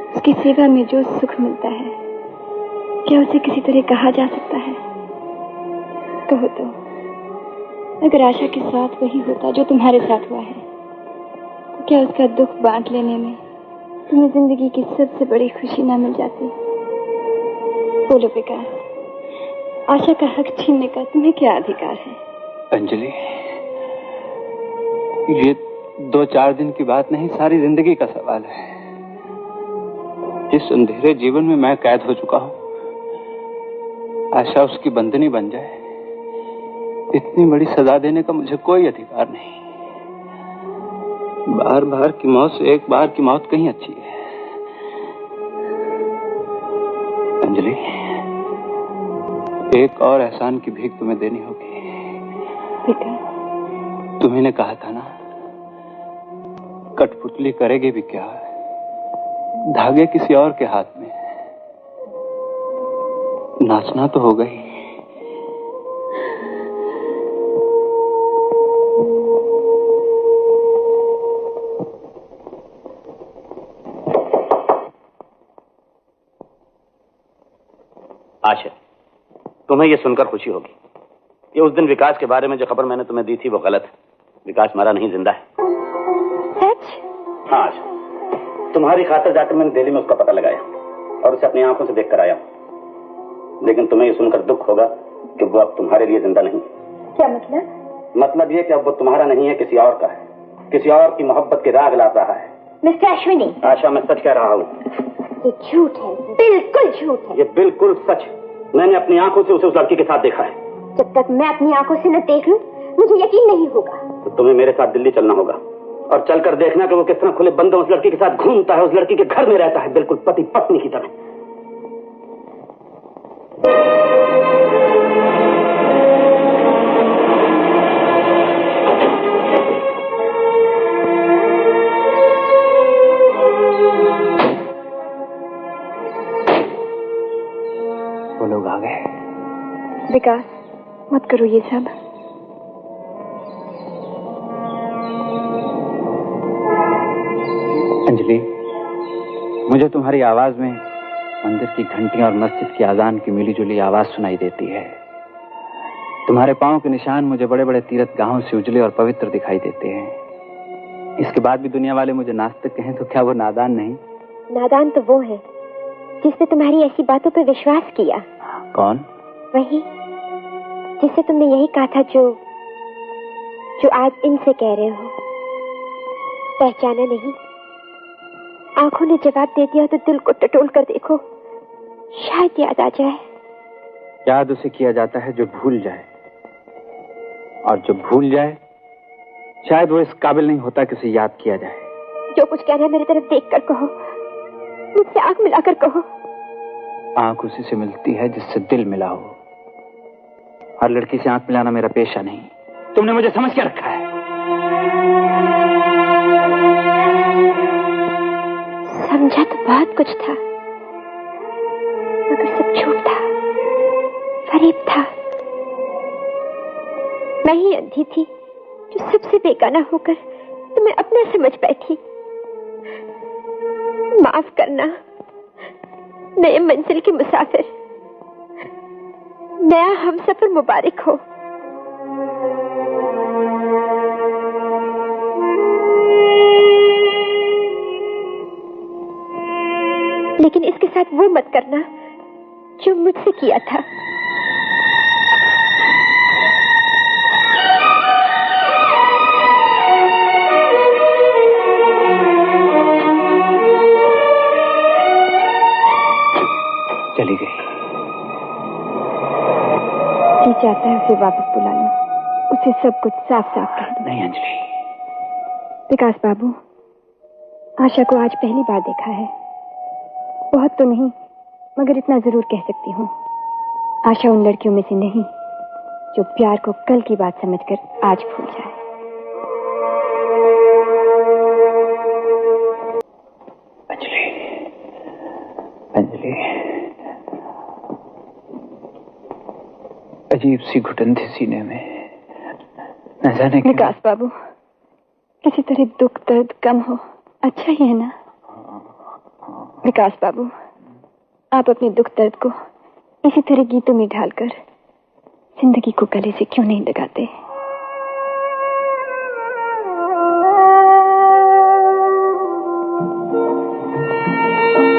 उसकी सेवा में जो सुख मिलता है, क्या उसे किसी तरह कहा जा सकता है? कहो तो, अगर आशा के साथ वही होता जो तुम्हारे साथ हुआ है, तो क्या उसका दुख बांट लेने में तुम्हें जिंदगी की सबसे बड़ी खुशी ना मिल जाती? बोलो विकास, आशा का हक छीनने का तुम्हें क्या अधिकार है? अंजलि, ये 2-4 दिन की बात नहीं, सारी जिंदगी का सवाल है। इस अंधेरे जीवन में मैं कैद हो चुका हूं, आशा उसकी बंधनी बन जाए, इतनी बड़ी सजा देने का मुझे कोई अधिकार नहीं। बार बार की मौत से एक बार की मौत कहीं अच्छी है। अंजलि, एक और एहसान की भीख तुम्हें देनी होगी। तुम्ही ने कहा था ना, कठपुतली करेगी भी क्या, धागे किसी और के हाथ में। नाचना तो हो गई, आशा, तुम्हें यह सुनकर खुशी होगी। ये उस दिन विकास के बारे में जो खबर मैंने तुम्हें दी थी वो गलत है। विकास मरा नहीं, जिंदा है। सच? हाँ आशा, तुम्हारी खातिर जाकर मैंने दिल्ली में उसका पता लगाया और उसे अपनी आंखों से देख कर आया। लेकिन तुम्हें यह सुनकर दुख होगा कि वो अब तुम्हारे लिए जिंदा नहीं। क्या मतलब? मतलब ये कि अब वो तुम्हारा नहीं है, किसी और का है। किसी और की मोहब्बत के राग ला रहा है। मिस्टर अश्विनी, आशा, मैं सच कह रहा हूँ। ये झूठ है, बिल्कुल झूठ है। ये बिल्कुल सच। मैंने अपनी आंखों से उसे उस लड़की के साथ देखा है। जब तक मैं अपनी आंखों से न देख लूं, मुझे यकीन नहीं होगा। तो तुम्हें मेरे साथ दिल्ली चलना होगा और चलकर देखना कि वो किस तरह खुले बंदों उस लड़की के साथ घूमता है, उस लड़की के घर में रहता है, बिल्कुल पति पत्नी की तरह। वो लोग आ गए। विकास, मत करो ये सब। अंजलि, मुझे तुम्हारी आवाज में मंदिर की घंटियां और मस्जिद की आजान की मिली जुली आवाज सुनाई देती है। तुम्हारे पांव के निशान मुझे बड़े बड़े तीर्थ गाहों से उजले और पवित्र दिखाई देते हैं। इसके बाद भी दुनिया वाले मुझे नास्तिक कहें तो क्या वो नादान नहीं? नादान तो वो है जिसने तुम्हारी ऐसी बातों पर विश्वास किया। कौन? वही जिससे तुमने यही कहा था जो आज इनसे कह रहे हो। पहचाना नहीं? आंखों ने जवाब दे दिया तो दिल को टटोल कर देखो, शायद याद आ जाए। याद उसे किया जाता है जो भूल जाए, और जो भूल जाए शायद वो इस काबिल नहीं होता कि उसे याद किया जाए। जो कुछ कहना है मेरी तरफ देखकर कहो, मुझसे आंख मिलाकर कहो। आंख उसी से मिलती है जिससे दिल मिला हो। हर लड़की से आंख मिलाना मेरा पेशा नहीं। तुमने मुझे समझ के रखा है। समझा तो बहुत कुछ था, मगर सब झूठ था, फरेब था। मैं ही अंधी थी जो सबसे बेगाना होकर तुम्हें अपना समझ बैठी। माफ करना नए मंजिल के मुसाफिर, नया हमसफर मुबारक हो। लेकिन इसके साथ वो मत करना जो मुझसे किया था। चली गई। जी चाहता है उसे वापस बुला लो, उसे सब कुछ साफ साफ कह दो। नहीं अंजलि। विकास बाबू, आशा को आज पहली बार देखा है। बहुत तो नहीं, मगर इतना जरूर कह सकती हूँ, आशा उन लड़कियों में से नहीं जो प्यार को कल की बात समझकर आज भूल जाए। अंजलि, अंजलि, अजीब सी घुटन थी सीने में, न जाने क्यों। विकास बाबू, किसी तरह दुख दर्द कम हो, अच्छा ही है ना? विकास बाबू, आप अपने दुख दर्द को इसी तरह गीतों में ढालकर जिंदगी को गले से क्यों नहीं लगाते?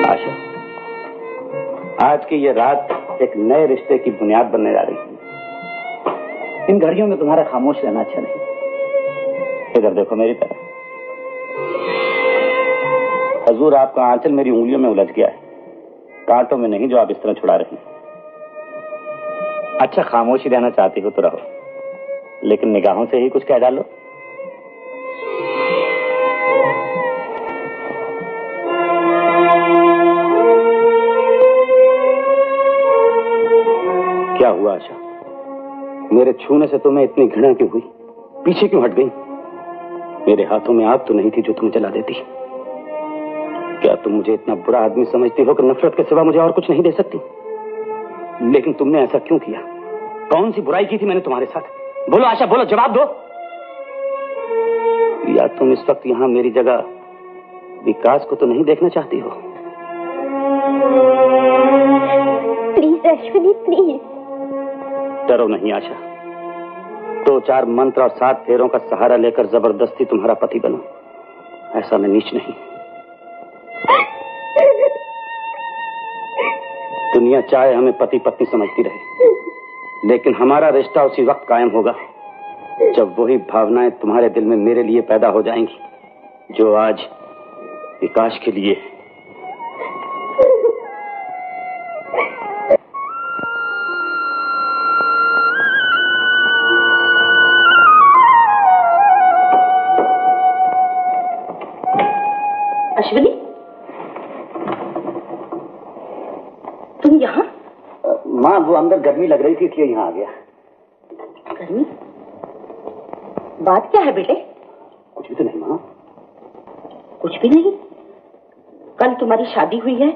आशा, आज की ये रात एक नए रिश्ते की बुनियाद बनने जा रही है। इन घड़ियों में तुम्हारा खामोश रहना अच्छा नहीं। इधर देखो मेरी तरफ। हजूर, आपका आंचल मेरी उंगलियों में उलझ गया है, कांटों में नहीं जो आप इस तरह छुड़ा रही हैं। अच्छा, खामोशी रहना चाहती हो तो रहो, लेकिन निगाहों से ही कुछ कह डालो। क्या हुआ आशा? मेरे छूने से तुम्हें इतनी घृणा क्यों हुई? पीछे क्यों हट गई? मेरे हाथों में आग तो नहीं थी जो तुम्हें जला देती। क्या तुम मुझे इतना बुरा आदमी समझती हो कि नफरत के सिवा मुझे और कुछ नहीं दे सकती? लेकिन तुमने ऐसा क्यों किया? कौन सी बुराई की थी मैंने तुम्हारे साथ? बोलो आशा, बोलो, जवाब दो। या तुम इस वक्त यहां मेरी जगह विकास को तो नहीं देखना चाहती हो? Please Ashwini, please. डरो नहीं आशा, 2-4 मंत्र और 7 फेरों का सहारा लेकर जबरदस्ती तुम्हारा पति बनो, ऐसा मैं नीच नहीं। दुनिया चाहे हमें पति पत्नी समझती रहे, लेकिन हमारा रिश्ता उसी वक्त कायम होगा जब वही भावनाएं तुम्हारे दिल में मेरे लिए पैदा हो जाएंगी जो आज विकास के लिए। अश्विनी, तुम यहाँ? माँ, वो अंदर गर्मी लग रही थी इसलिए यहाँ आ गया। गर्मी? बात क्या है बेटे? कुछ भी तो नहीं माँ। कुछ भी नहीं? कल तुम्हारी शादी हुई है,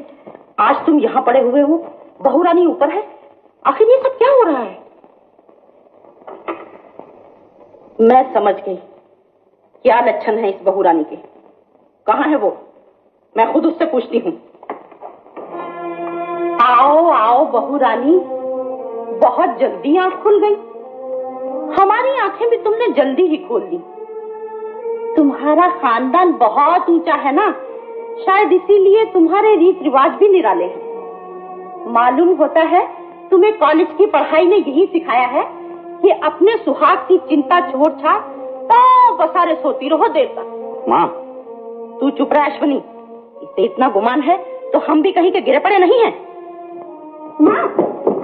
आज तुम यहाँ पड़े हुए हो, बहू रानी ऊपर है। आखिर ये सब क्या हो रहा है? मैं समझ गई क्या लक्षण है इस बहू रानी के। कहाँ है वो? मैं खुद उससे पूछती हूँ। आओ आओ बहू रानी, बहुत जल्दी आंख खुल गई। हमारी आंखें भी तुमने जल्दी ही खोल दी। तुम्हारा खानदान बहुत ऊंचा है ना, शायद इसीलिए तुम्हारे रीत रिवाज भी निराले हैं। मालूम होता है तुम्हें कॉलेज की पढ़ाई ने यही सिखाया है कि अपने सुहाग की चिंता छोड़ छाड़ तो बसारे सोती रहो देर तक। माँ, तू चुप रह अश्विनी, इसे इतना गुमान है तो हम भी कहीं के गिरे पड़े नहीं हैं। माँ,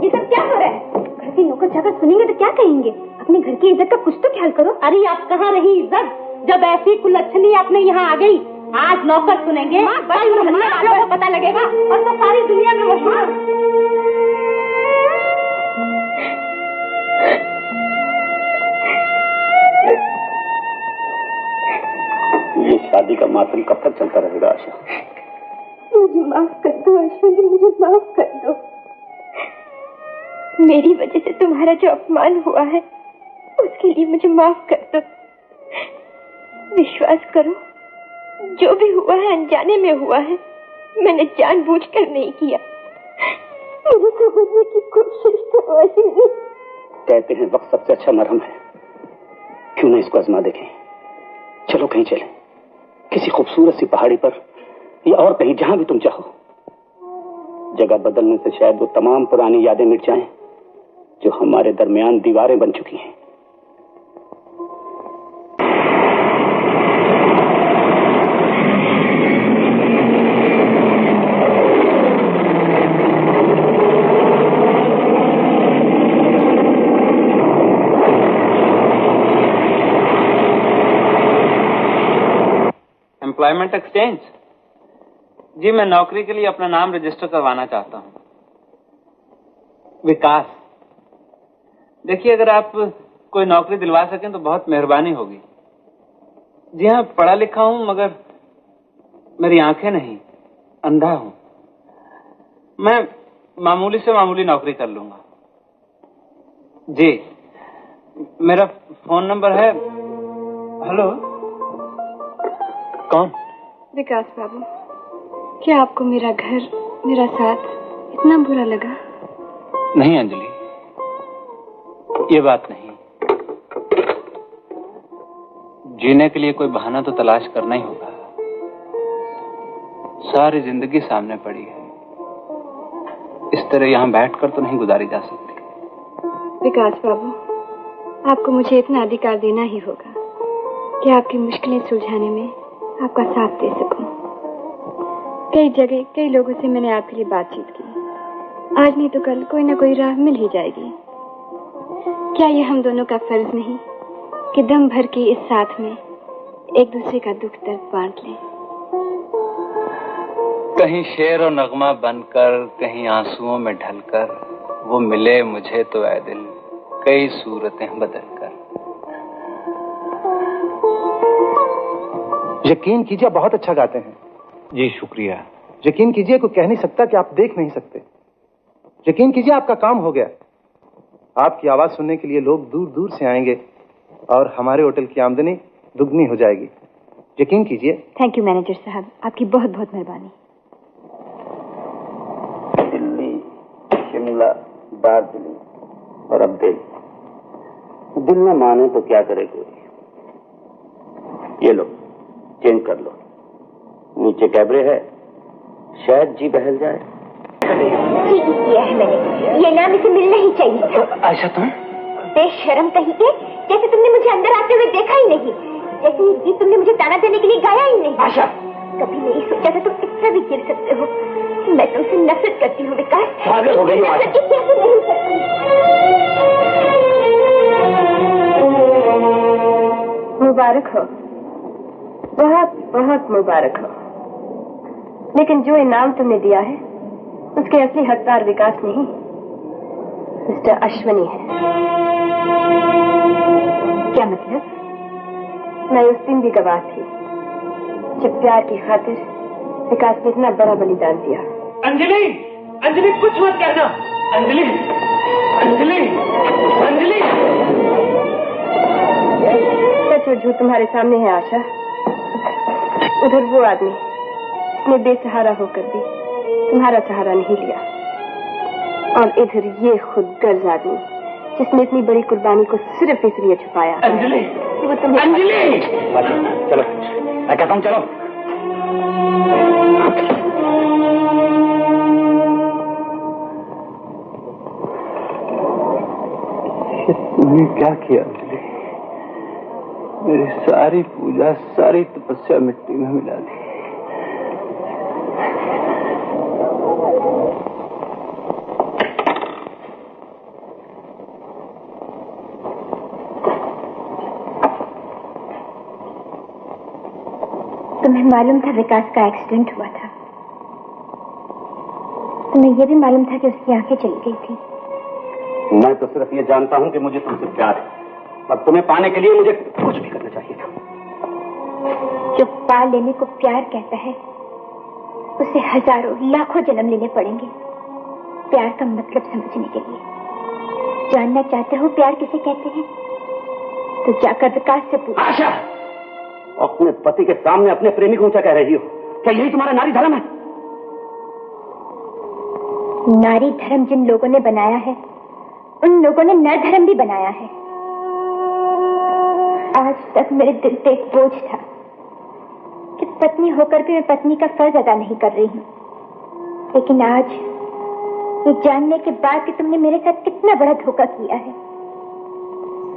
ये सब क्या हो रहा है? घर के नौकर चाकर सुनेंगे तो क्या कहेंगे? अपने घर की इज्जत का कुछ तो ख्याल करो। अरे आप कहाँ रही इज्जत, जब ऐसी कुलच्छनी आपने यहाँ आ गई। आज नौकर सुनेंगे, को पता लगेगा और तो सारी दुनिया में वही। ये शादी का मातम कब तक चलता रहेगा आशा? मुझे माफ कर दो अश्विनी, मुझे माफ कर दो। मेरी वजह से तुम्हारा जो अपमान हुआ है उसके लिए मुझे माफ कर दो। विश्वास करो, जो भी हुआ है अनजाने में हुआ है, मैंने जानबूझकर नहीं किया। मुझे समझने की कोशिश करो अश्विनी। कहते हैं वक्त सबसे अच्छा मरहम है, क्यों ना इसको आजमा देखें। चलो कहीं चलें, किसी खूबसूरत सी पहाड़ी पर या और कहीं, जहां भी तुम चाहो। जगह बदलने से शायद वो तमाम पुरानी यादें मिट जाएं जो हमारे दरमियान दीवारें बन चुकी हैं। Employment exchange? जी, मैं नौकरी के लिए अपना नाम रजिस्टर करवाना चाहता हूँ। विकास। देखिए, अगर आप कोई नौकरी दिलवा सकें तो बहुत मेहरबानी होगी। जी हाँ, पढ़ा लिखा हूँ मगर मेरी आंखें नहीं, अंधा हूँ। मैं मामूली से मामूली नौकरी कर लूंगा। जी, मेरा फोन नंबर है। हेलो, कौन? विकास बाबू, क्या आपको मेरा घर, मेरा साथ इतना बुरा लगा? नहीं अंजलि, ये बात नहीं। जीने के लिए कोई बहाना तो तलाश करना ही होगा। सारी जिंदगी सामने पड़ी है, इस तरह यहाँ बैठकर तो नहीं गुजारी जा सकती। विकास बाबू, आपको मुझे इतना अधिकार देना ही होगा कि आपकी मुश्किलें सुलझाने में आपका साथ दे सकूं। कई जगह कई लोगों से मैंने आपके लिए बातचीत की। आज नहीं तो कल कोई ना कोई राह मिल ही जाएगी। क्या ये हम दोनों का फर्ज नहीं कि दम भर के इस साथ में एक दूसरे का दुख दर्द बांट लें? कहीं शेर और नगमा बनकर, कहीं आंसुओं में ढलकर, वो मिले मुझे तो ऐ दिल कई सूरतें बदलकर। यकीन कीजिए, बहुत अच्छा गाते हैं। जी शुक्रिया। यकीन कीजिए, कोई कह नहीं सकता कि आप देख नहीं सकते। यकीन कीजिए, आपका काम हो गया। आपकी आवाज सुनने के लिए लोग दूर दूर से आएंगे और हमारे होटल की आमदनी दुगनी हो जाएगी। यकीन कीजिए। थैंक यू मैनेजर साहब, आपकी बहुत बहुत मेहरबानी। दिल्ली, शिमला, दार्जिलिंग और अब दिल्ली। दिल न माने तो क्या करे कोई। ये लो, चेंज कर लो। नीचे कैबरे है, शायद जी बहल जाए। ठीक किया है मैंने, ये नाम इसे मिलना ही चाहिए था। आयशा, तुम बेशर्म कहीं के, जैसे तुमने मुझे अंदर आते हुए देखा ही नहीं, जैसे ये गीत तुमने मुझे ताना देने के लिए गाया ही नहीं। आयशा, कभी नहीं सोचा था तुम इतना भी गिर सकते हो। मैं तुमसे नफरत करती हूँ विकास। पागल हो गई हो आयशा। कैसे नहीं सकती। मुबारक हो, बहुत बहुत मुबारक हो। लेकिन जो इनाम तुमने दिया है उसके असली हकदार विकास नहीं, मिस्टर अश्वनी है। क्या मतलब? मैं उस दिन भी गवाह थी जब प्यार की खातिर विकास ने इतना बड़ा बलिदान दिया। अंजलि, अंजलि कुछ मत कहना। अंजलि, अंजलि, अंजलि। सच और झूठ तुम्हारे सामने है आशा। उधर वो आदमी जिसने बेसहारा होकर भी तुम्हारा सहारा नहीं लिया, और इधर ये खुद गर्ज आदमी जिसने इतनी बड़ी कुर्बानी को सिर्फ इसलिए छुपाया। अंजलि, वो तुम्हें। अंजलि, चलो, मैं कहता हूँ चलो। तुमने क्या किया अंजलि? मेरी सारी पूजा, सारी तपस्या मिट्टी में मिला दी। तुम्हें मालूम था विकास का एक्सीडेंट हुआ था? तुम्हें यह भी मालूम था कि उसकी आंखें चली गई थी? मैं तो सिर्फ ये जानता हूँ कि मुझे तुमसे प्यार है, और तुम्हें पाने के लिए मुझे कुछ भी करना चाहिए था। जो पा लेने को प्यार कहता है उसे हजारों लाखों जन्म लेने पड़ेंगे प्यार का मतलब समझने के लिए। जानना चाहते हो प्यार किसे कहते हैं? तो जाकर विकास से पूछो। आशा, अपने पति के सामने अपने प्रेमी को ऊंचा कह रही हो? क्या यही तुम्हारा नारी धर्म है? नारी धर्म जिन लोगों ने बनाया है उन लोगों ने नर धर्म भी बनाया है। आज तक मेरे दिल पे एक बोझ था कि पत्नी होकर भी मैं पत्नी का फर्ज अदा नहीं कर रही हूँ, लेकिन आज ये जानने के बाद कि तुमने मेरे साथ कितना बड़ा धोखा किया है,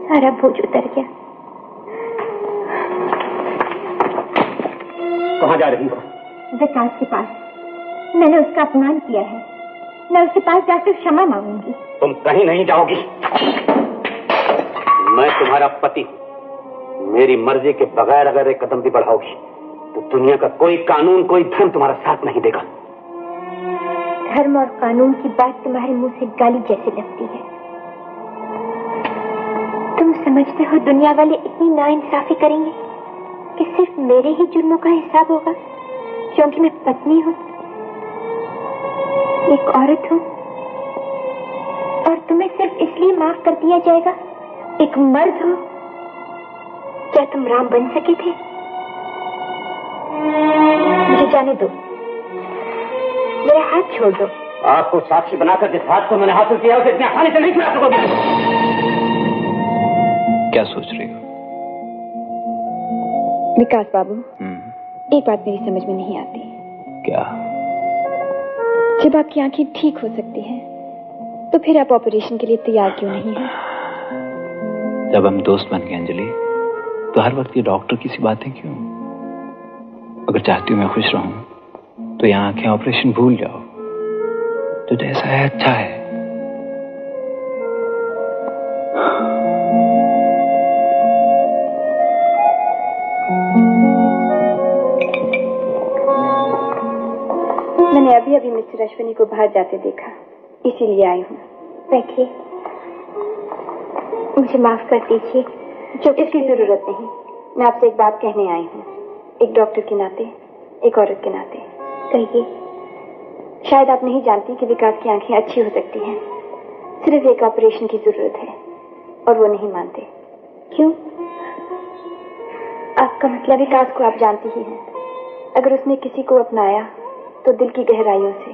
सारा बोझ उतर गया। कहाँ जा रही हो? विकास के पास। मैंने उसका अपमान किया है, मैं उसके पास जाकर क्षमा मांगूंगी। तुम कहीं नहीं जाओगी। मैं तुम्हारा पति, मेरी मर्जी के बगैर अगर एक कदम भी बढ़ाओगी तो दुनिया का कोई कानून, कोई धर्म तुम्हारा साथ नहीं देगा। धर्म और कानून की बात तुम्हारे मुंह से गाली जैसी लगती है। तुम समझते हो दुनिया वाले इतनी नाइंसाफी करेंगे कि सिर्फ मेरे ही जुर्मों का हिसाब होगा क्योंकि मैं पत्नी हूँ, एक औरत हूँ, और तुम्हें सिर्फ इसलिए माफ कर दिया जाएगा एक मर्द हो? क्या तुम राम बन सके थे? मुझे जाने दो, मेरा हाथ छोड़ दो। आपको साक्षी बनाकर जिस हाथ को मैंने हासिल किया उसे इतनी आसानी से नहीं छुड़ा सकोगे। क्या सोच रही हो? विकास बाबू, एक बात मेरी समझ में नहीं आती। क्या? जब आपकी आंखें ठीक हो सकती हैं तो फिर आप ऑपरेशन के लिए तैयार क्यों नहीं हैं? जब हम दोस्त बन गए अंजलि, तो हर वक्त ये डॉक्टर की सी बातें क्यों? अगर चाहती हूँ मैं खुश रहूं तो यहाँ आंखें ऑपरेशन भूल जाओ। तो जैसा है अच्छा है। मैंने अभी अभी मिस्टर अश्विनी को बाहर जाते देखा, इसीलिए आई हूँ। बैठिए। मुझे माफ कर दीजिए। जो इसकी जरूरत नहीं, मैं आपसे एक बात कहने आई हूँ, एक डॉक्टर के नाते, एक औरत के नाते। कहिए। शायद आप नहीं जानती कि विकास की आंखें अच्छी हो सकती हैं, सिर्फ एक ऑपरेशन की जरूरत है, और वो नहीं मानते। क्यों? आपका मतलब विकास को आप जानती ही हैं। अगर उसने किसी को अपनाया तो दिल की गहराइयों से,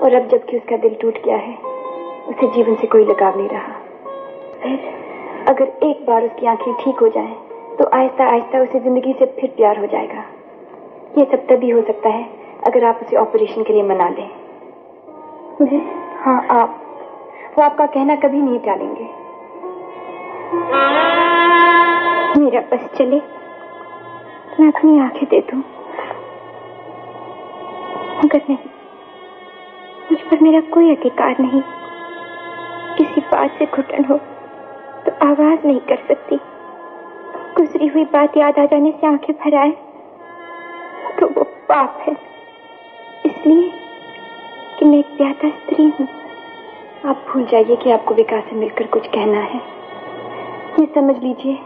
और अब जबकि उसका दिल टूट गया है उसे जीवन से कोई लगाव नहीं रहा। फिर अगर एक बार उसकी आंखें ठीक हो जाएं, तो आहिस्ता आहिस्ता उसे जिंदगी से फिर प्यार हो जाएगा। ये सब तभी हो सकता है अगर आप उसे ऑपरेशन के लिए मना लें। हाँ, आप। वो आपका कहना कभी नहीं टालेंगे। मेरा बस चले, मैं अपनी आंखें दे दूं। मगर नहीं, मुझ पर मेरा कोई अधिकार नहीं। किसी बात से घुटन हो तो आवाज नहीं कर सकती। गुजरी हुई बात याद आ जाने से आंखें भर आए तो वो पाप है। इसलिए कि मैं एक ब्याहता स्त्री हूँ। आप भूल जाइए कि आपको विकास से मिलकर कुछ कहना है। ये समझ लीजिए,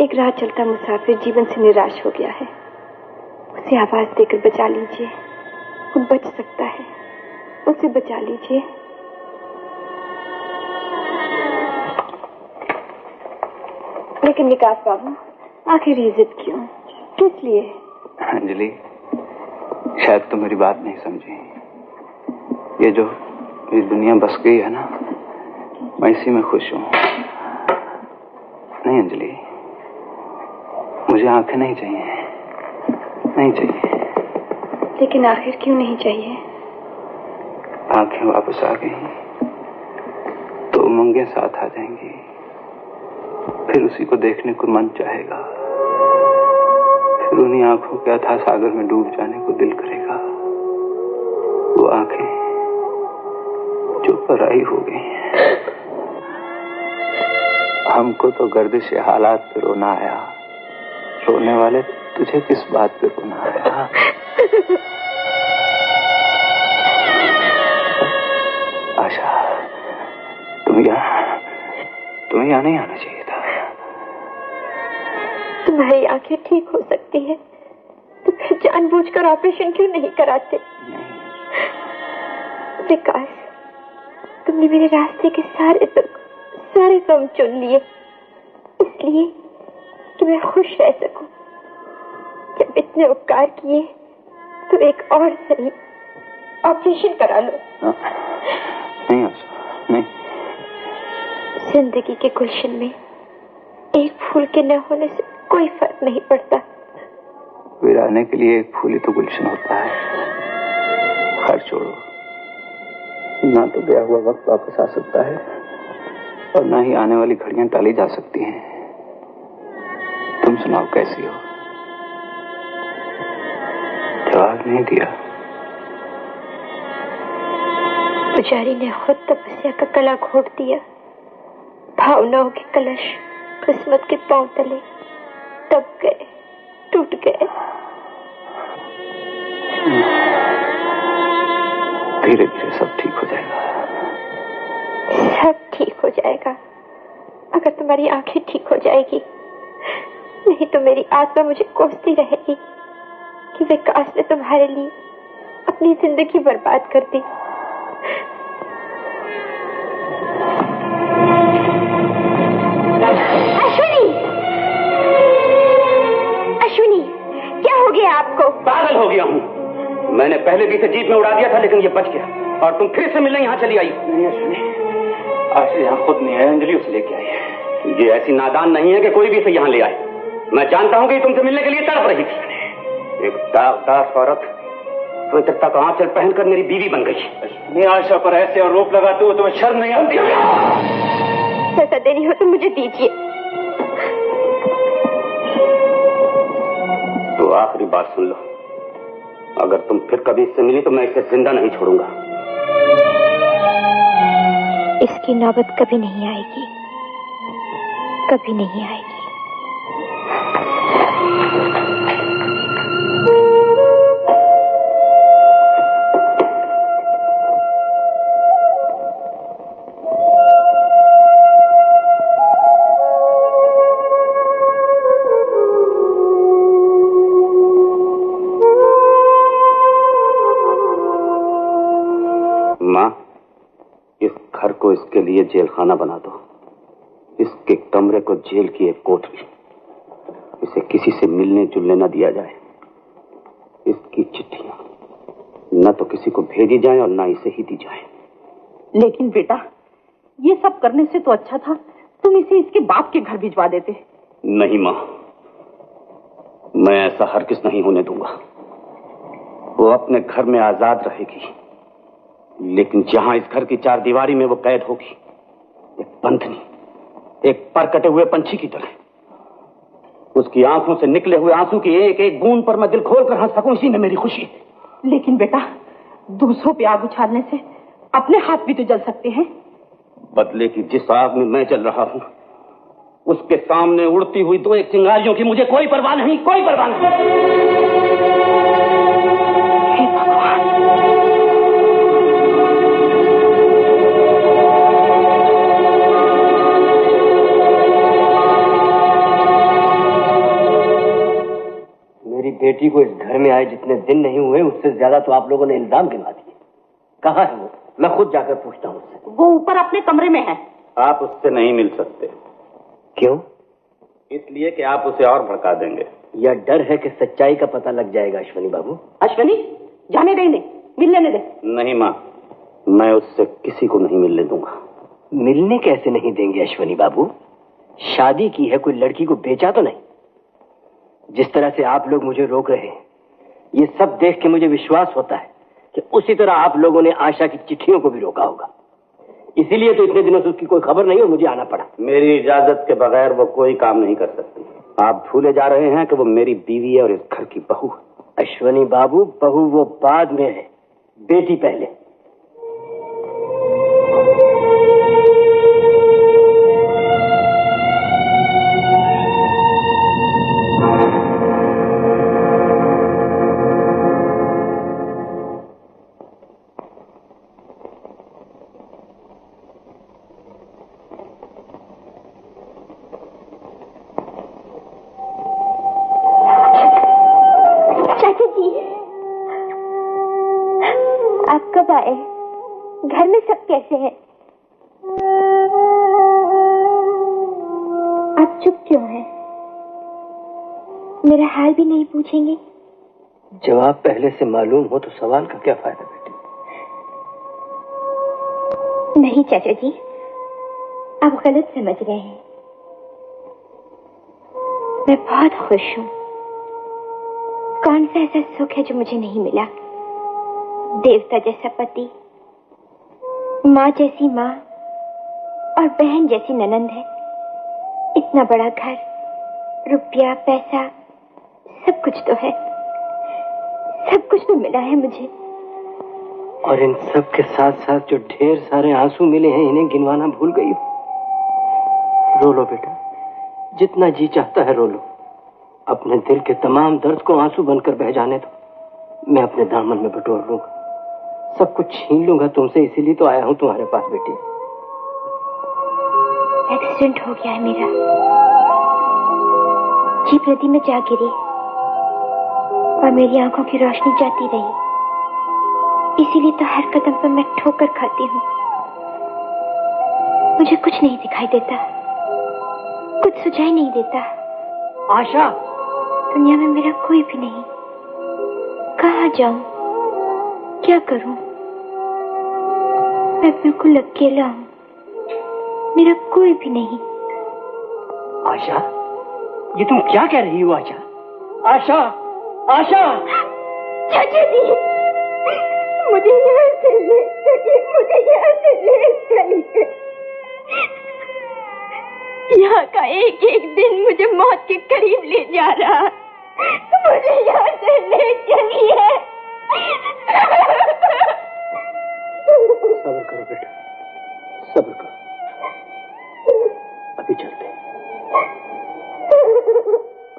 एक राह चलता मुसाफिर जीवन से निराश हो गया है। उसे आवाज देकर बचा लीजिए, वो बच सकता है। उसे बचा लीजिए। लेकिन विकास बाबू, आखिर ये जिद क्यों, किस लिए? अंजलि, शायद तुम मेरी बात नहीं समझी। ये जो ये दुनिया बस गई है ना, मैं इसी में खुश हूँ। नहीं अंजलि, मुझे आंखें नहीं चाहिए, नहीं चाहिए। लेकिन आखिर क्यों नहीं चाहिए? आंखें वापस आ गई तो उमंगें साथ आ जाएंगी, फिर उसी को देखने को मन चाहेगा, फिर उन्हीं आंखों के अथाह सागर में डूब जाने को दिल करेगा। वो आंखें जो पराई हो गई हैं। हमको तो गर्दिश हालात पे रोना आया, रोने वाले तुझे किस बात पे रोना आया? आशा, तुम्हें यहाँ नहीं आना चाहिए था। तुम्हारी आंखें ठीक हो सकती है तो फिर जानबूझकर ऑपरेशन क्यों नहीं कराते? विकास, तुमने मेरे रास्ते के सारे दुख, सारे गम चुन लिए, इसलिए कि मैं खुश रह सकूं। जब इतने उपकार किए तो एक और सही ऑपरेशन करा लो। नहीं आशा, नहीं। जिंदगी के गुलशन में एक फूल के न होने से कोई फर्क नहीं पड़ता। वीराने के लिए एक फूल ही तो गुलशन होता है। खैर छोड़ो, ना तो गया हुआ वक्त वापस आ सकता है और ना ही आने वाली घड़ियां टाली जा सकती हैं। तुम सुनाओ, कैसी हो? जवाब नहीं दिया। पुजारी ने खुद तपस्या का कला घोट दिया। भावनाओं के कलश किस्मत के पांव तले दब गए, टूट गए। धीरे धीरे सब ठीक हो जाएगा। सब ठीक हो जाएगा अगर तुम्हारी आंखें ठीक हो जाएगी। नहीं तो मेरी आत्मा मुझे कोसती रहेगी कि विकास ने तुम्हारे लिए अपनी जिंदगी बर्बाद कर दी। अश्विनी, क्या हो गया आपको? पागल हो गया हूँ। मैंने पहले भी इसे जीप में उड़ा दिया था, लेकिन ये बच गया और तुम फिर से मिलने यहाँ चली आई। नहीं अश्विनी, आज यहाँ खुद नहीं आया, अंजलि उसे लेके आई है। ये ऐसी नादान नहीं है कि कोई भी इसे यहाँ ले आए। मैं जानता हूँ कि तुमसे मिलने के लिए तड़प रही थी। एक दास औरत पवित्रता का आंचल पहनकर मेरी बीवी बन गई। आशा पर ऐसे आरोप लगाते हो तुम्हें शर्म नहीं आती? सजा देनी हो तो मुझे दीजिए। तो आखिरी बात सुन लो, अगर तुम फिर कभी इससे मिली तो मैं इसे जिंदा नहीं छोड़ूंगा। इसकी नौबत कभी नहीं आएगी, कभी नहीं आएगी। इसके लिए जेल खाना बना दो, इसके कमरे को जेल की एक कोठरी। इसे किसी से मिलने जुलने न दिया जाए। इसकी चिट्ठियां न तो किसी को भेजी जाए और न इसे ही दी जाए। लेकिन बेटा, ये सब करने से तो अच्छा था तुम इसे इसके बाप के घर भिजवा देते। नहीं मां, मैं ऐसा हरगिज नहीं होने दूंगा। वो अपने घर में आजाद रहेगी, लेकिन जहां इस घर की चार दीवारी में वो कैद होगी, एक बंधनी, एक पर कटे हुए पंछी की तरह। उसकी आंखों से निकले हुए आंसू की एक एक बूंद पर मैं दिल खोलकर हंस सकूं, इसी में मेरी खुशी है। लेकिन बेटा, दूसरों पे आग उछालने से अपने हाथ भी तो जल सकते हैं। बदले की जिस आग में मैं जल रहा हूं, उसके सामने उड़ती हुई दो एक चिंगारियों की मुझे कोई परवाह नहीं, कोई परवाह नहीं। हे भगवान, बेटी को इस घर में आए जितने दिन नहीं हुए उससे ज्यादा तो आप लोगों ने इल्जाम गिना दिए। कहाँ है वो? मैं खुद जाकर पूछता हूँ उससे। वो ऊपर अपने कमरे में है। आप उससे नहीं मिल सकते। क्यों? इसलिए कि आप उसे और भड़का देंगे। या डर है कि सच्चाई का पता लग जाएगा अश्वनी बाबू? अश्वनी, जाने दे इन्हें, मिल लेने दे। नहीं माँ, मैं उससे किसी को नहीं मिलने दूंगा। मिलने कैसे नहीं देंगे अश्वनी बाबू? शादी की है, कोई लड़की को बेचा तो नहीं। जिस तरह से आप लोग मुझे रोक रहे हैं, ये सब देख के मुझे विश्वास होता है कि उसी तरह आप लोगों ने आशा की चिट्ठियों को भी रोका होगा। इसीलिए तो इतने दिनों से उसकी कोई खबर नहीं और मुझे आना पड़ा। मेरी इजाजत के बगैर वो कोई काम नहीं कर सकती। आप भूले जा रहे हैं कि वो मेरी बीवी है और इस घर की बहू। अश्वनी बाबू, बहू वो बाद में है, बेटी पहले। घर में सब कैसे हैं? आप चुप क्यों हैं? मेरा हाल भी नहीं पूछेंगे? जवाब पहले से मालूम हो तो सवाल का क्या फायदा बेटी? नहीं चाचा जी, आप गलत समझ रहे हैं। मैं बहुत खुश हूँ। कौन सा ऐसा सुख है जो मुझे नहीं मिला? देवता जैसा पति, माँ जैसी माँ और बहन जैसी ननंद है। इतना बड़ा घर, रुपया, पैसा, सब कुछ तो है। सब कुछ तो मिला है मुझे। और इन सब के साथ साथ जो ढेर सारे आंसू मिले हैं, इन्हें गिनवाना भूल गई हो। रो लो बेटा, जितना जी चाहता है रो लो। अपने दिल के तमाम दर्द को आंसू बनकर बह जाने दो। मैं अपने दामन में बटोर लूंगा, सब कुछ छीन लूंगा तुमसे। इसीलिए तो आया हूं तुम्हारे पास बेटी। एक्सीडेंट हो गया है मेरा। जीप नदी में जा गिरी और मेरी आंखों की रोशनी जाती रही। इसीलिए तो हर कदम पर मैं ठोकर खाती हूँ। मुझे कुछ नहीं दिखाई देता, कुछ सुझाई नहीं देता। आशा, दुनिया में मेरा कोई भी नहीं। कहाँ जाऊं, क्या करूं? मैं बिल्कुल अकेला हूं, मेरा कोई भी नहीं। आशा, ये तुम क्या कह रही हो? आशा, आशा, आशा! चाचा जी, मुझे यहाँ से ले चलिए, मुझे यहाँ से ले चलिए। यहाँ का एक एक दिन मुझे मौत के करीब ले जा रहा। मुझे यहाँ से ले चलिए। सब्र करो बेटा, सब्र करो। अभी चलते,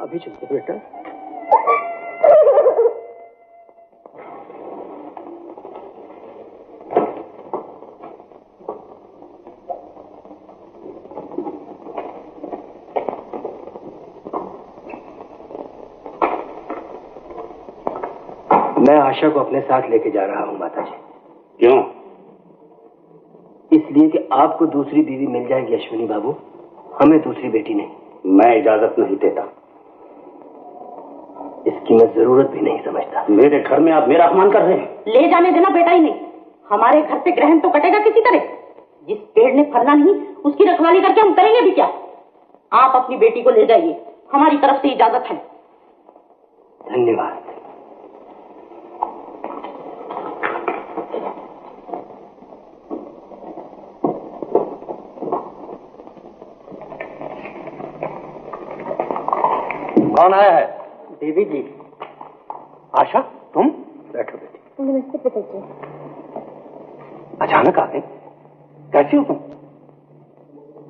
अभी चलते बेटा। मैं आशा को अपने साथ लेके जा रहा हूँ माता जी। क्यों? इसलिए कि आपको दूसरी बीवी मिल जाएगी अश्विनी बाबू, हमें दूसरी बेटी नहीं। मैं इजाजत नहीं देता। इसकी मैं जरूरत भी नहीं समझता। मेरे घर में आप मेरा अपमान कर रहे हैं। ले जाने देना बेटा ही नहीं। हमारे घर पे ग्रहण तो कटेगा किसी तरह। जिस पेड़ ने फलना नहीं, उसकी रखवाली करके हम करेंगे भी क्या? आप अपनी बेटी को ले जाइए, हमारी तरफ से इजाजत है। धन्यवाद। कौन आया है? देवी जी। आशा, तुम बैठो बेटी। नमस्ते पिताजी। अचानक आ गई, कैसी हो तुम?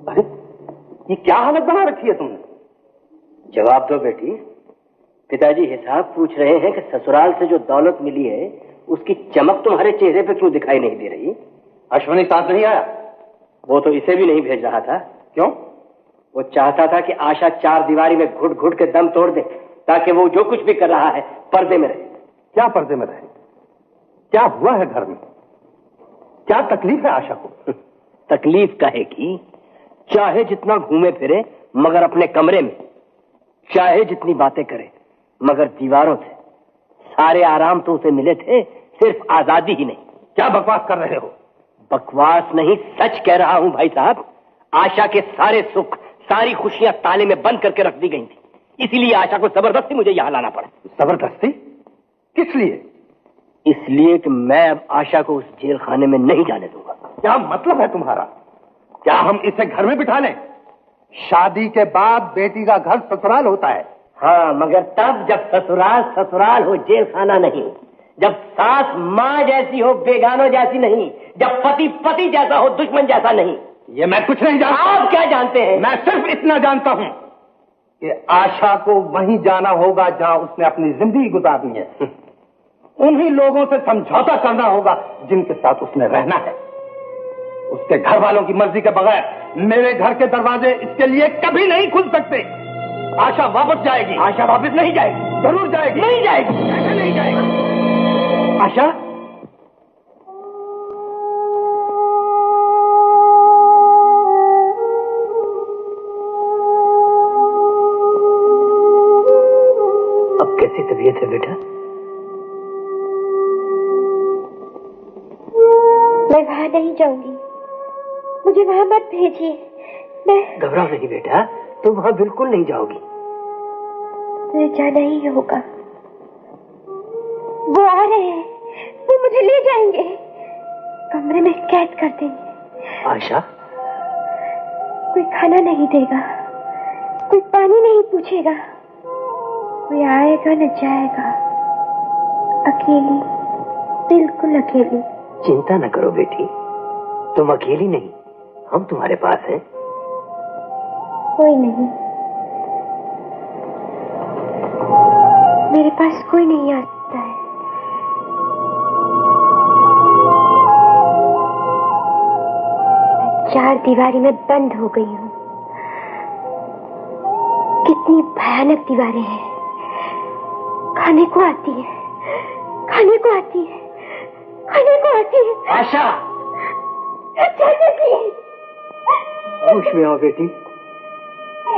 अरे ये क्या हालत बना रखी है तुमने? जवाब दो बेटी। पिताजी हिसाब पूछ रहे हैं कि ससुराल से जो दौलत मिली है उसकी चमक तुम्हारे चेहरे पे क्यों दिखाई नहीं दे रही? अश्वनी साथ नहीं आया? वो तो इसे भी नहीं भेज रहा था। क्यों? वो चाहता था कि आशा चार दीवारी में घुट घुट के दम तोड़ दे। ताकि वो जो कुछ भी कर रहा है पर्दे में रहे। क्या पर्दे में रहे? क्या हुआ है घर में? क्या तकलीफ है आशा को? तकलीफ कहेगी, चाहे जितना घूमे फिरे मगर अपने कमरे में, चाहे जितनी बातें करे मगर दीवारों से। सारे आराम तो उसे मिले थे, सिर्फ आजादी ही नहीं। क्या बकवास कर रहे हो? बकवास नहीं, सच कह रहा हूं भाई साहब। आशा के सारे सुख, सारी खुशियां ताले में बंद करके रख दी गई थी, इसीलिए आशा को जबरदस्ती मुझे यहां लाना पड़ा। जबरदस्ती? किस लिए? इसलिए कि मैं अब आशा को उस जेल खाने में नहीं जाने दूंगा। क्या मतलब है तुम्हारा? क्या हम इसे घर में बिठा लें? शादी के बाद बेटी का घर ससुराल होता है। हाँ, मगर तब जब ससुराल ससुराल हो, जेल खाना नहीं। जब सास माँ जैसी हो, बेगानों जैसी नहीं। जब पति पति जैसा हो, दुश्मन जैसा नहीं। ये मैं कुछ नहीं जानता। आप क्या जानते हैं? मैं सिर्फ इतना जानता हूं कि आशा को वहीं जाना होगा जहां उसने अपनी जिंदगी गुजारनी है। उन्हीं लोगों से समझौता करना होगा जिनके साथ उसने रहना है। उसके घर वालों की मर्जी के बगैर मेरे घर के दरवाजे इसके लिए कभी नहीं खुल सकते। आशा वापस जाएगी। आशा वापस नहीं जाएगी। जरूर जाएगी। नहीं जाएगी। नहीं जाएगी। आशा, अब कैसी तबीयत है बेटा? मैं वहां नहीं जाऊंगी, मुझे वहां मत भेजिए। मैं घबराओ नहीं बेटा, तुम वहां बिल्कुल नहीं जाओगी। मुझे जाना ही होगा। वो आ रहे हैं, वो मुझे ले जाएंगे, कमरे में कैद कर देंगे। आशा, कोई खाना नहीं देगा, कोई पानी नहीं पूछेगा, कोई आएगा न जाएगा। अकेली, बिल्कुल अकेली। चिंता न करो बेटी, तुम अकेली नहीं, हम तुम्हारे पास हैं। कोई नहीं, मेरे पास कोई नहीं आता है। मैं 4 दीवारी में बंद हो गई हूँ। कितनी भयानक दीवारें हैं। खाने को आती है, खाने को आती है, खाने को आती है। आशा, होश में आओ बेटी।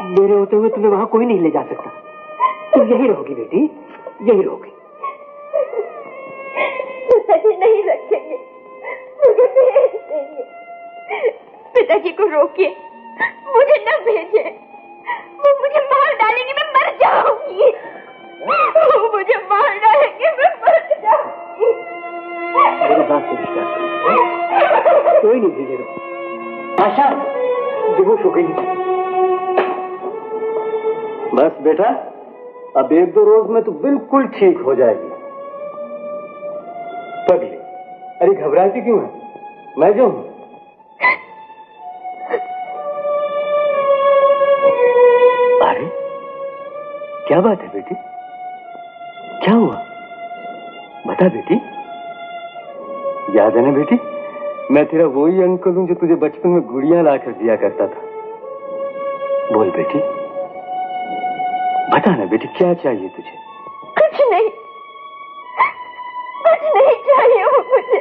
मेरे होते हुए तुम्हें वहां कोई नहीं ले जा सकता। तुम यही रहोगी बेटी, यही रहोगी। पिताजी नहीं रखेंगे, मुझे भेज देंगे। पिताजी को रोकिए, मुझे न भेजे। वो मुझे मार डालेंगे, मैं मर जाऊंगी। वो मुझे मार डालेंगे, मैं मर जाऊंगी। मेरी बात से विश्वास करो, कोई नहीं भेजेगा। आशा बेहोश हो गई। बस बेटा, अब 1-2 रोज में तो बिल्कुल ठीक हो जाएगी। पगली, अरे घबराती क्यों है? मैं जो हूं। अरे क्या बात है बेटी? क्या हुआ? बता बेटी। याद है ना बेटी, मैं तेरा वही अंकल हूं जो तुझे बचपन में गुड़िया लाकर दिया करता था। बोल बेटी, बता ना बेटी, क्या चाहिए तुझे? कुछ नहीं, कुछ नहीं चाहिए वो मुझे।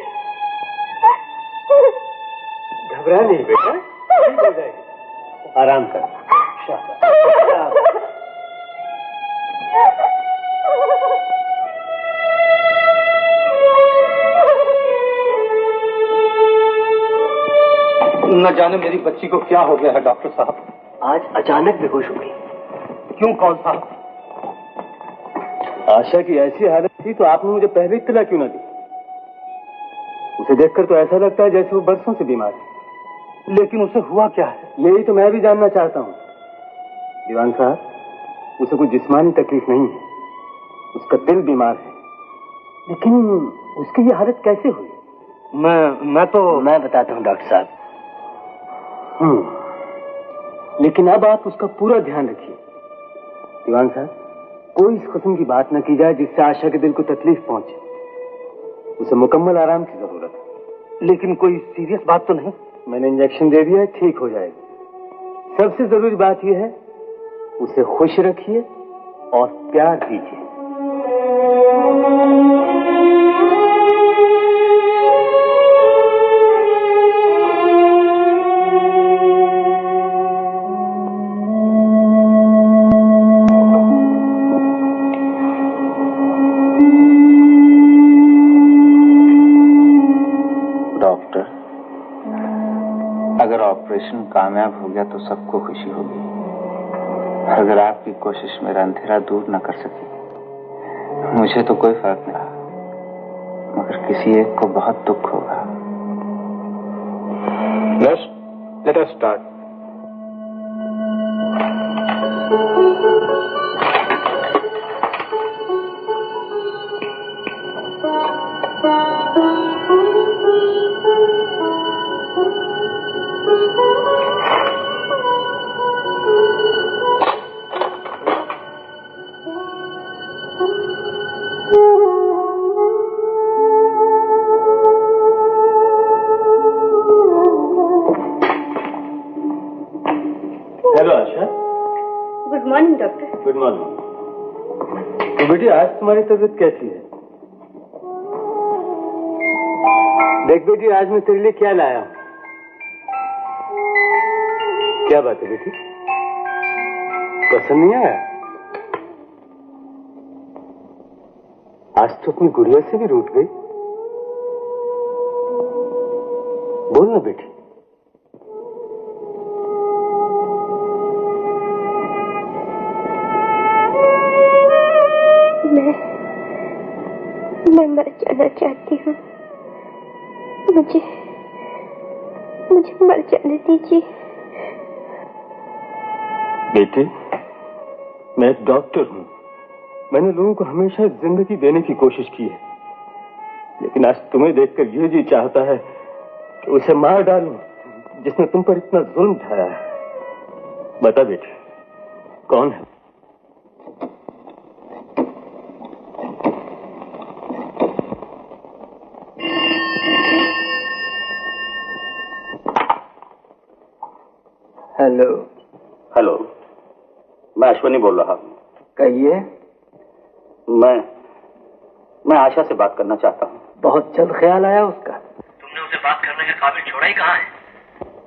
घबरा नहीं बेटा, ठीक हो जाएगी। आराम कर। न जाने मेरी बच्ची को क्या हो गया है डॉक्टर साहब। आज अचानक बेहोश हो गई। क्यों कौन साहब? आशा की ऐसी हालत थी तो आपने मुझे पहले इत्तला क्यों न दी? उसे देखकर तो ऐसा लगता है जैसे वो बरसों से बीमार है। लेकिन उसे हुआ क्या है, यही तो मैं भी जानना चाहता हूँ। दीवान साहब, उसे कोई जिस्मानी तकलीफ नहीं है, उसका दिल बीमार है। लेकिन उसकी ये हालत कैसे हुई? मैं बताता हूँ डॉक्टर साहब। लेकिन अब आप उसका पूरा ध्यान रखिए। दीवान साहब, कोई इस किस्म की बात न की जाए जिससे आशा के दिल को तकलीफ पहुंचे। उसे मुकम्मल आराम की जरूरत है। लेकिन कोई सीरियस बात तो नहीं? मैंने इंजेक्शन दे दिया है, ठीक हो जाएगी। सबसे जरूरी बात यह है, उसे खुश रखिए और प्यार दीजिए। अगर ऑपरेशन कामयाब हो गया तो सबको खुशी होगी। अगर आपकी कोशिश मेरा अंधेरा दूर न कर सकी, मुझे तो कोई फर्क नहीं पड़ा, मगर किसी एक को बहुत दुख होगा। Let us start. Hello Asha. Good morning doctor. Good morning. तो बेटी आज तुम्हारी तबीयत कैसी है? देख बेटी, आज मैं तेरे लिए क्या लाया हूं। क्या बात है बेटी, पसंद नहीं आया? आज तो अपनी गुड़िया से भी रूठ गई। बोल ना बेटी। मैं मर जाना चाहती हूँ। मुझे मर जाने दीजिए। बेटे, मैं एक डॉक्टर हूँ। मैंने लोगों को हमेशा जिंदगी देने की कोशिश की है, लेकिन आज तुम्हें देखकर ये जी चाहता है कि उसे मार डालूं जिसने तुम पर इतना जुल्म ढाया है। बता बेटे, कौन है? हेलो। हेलो, मैं अश्वनी बोल रहा हूँ। कहिए। मैं आशा से बात करना चाहता हूँ। बहुत जल्द ख्याल आया उसका। तुमने उसे बात करने के काबिल छोड़ा ही कहाँ है?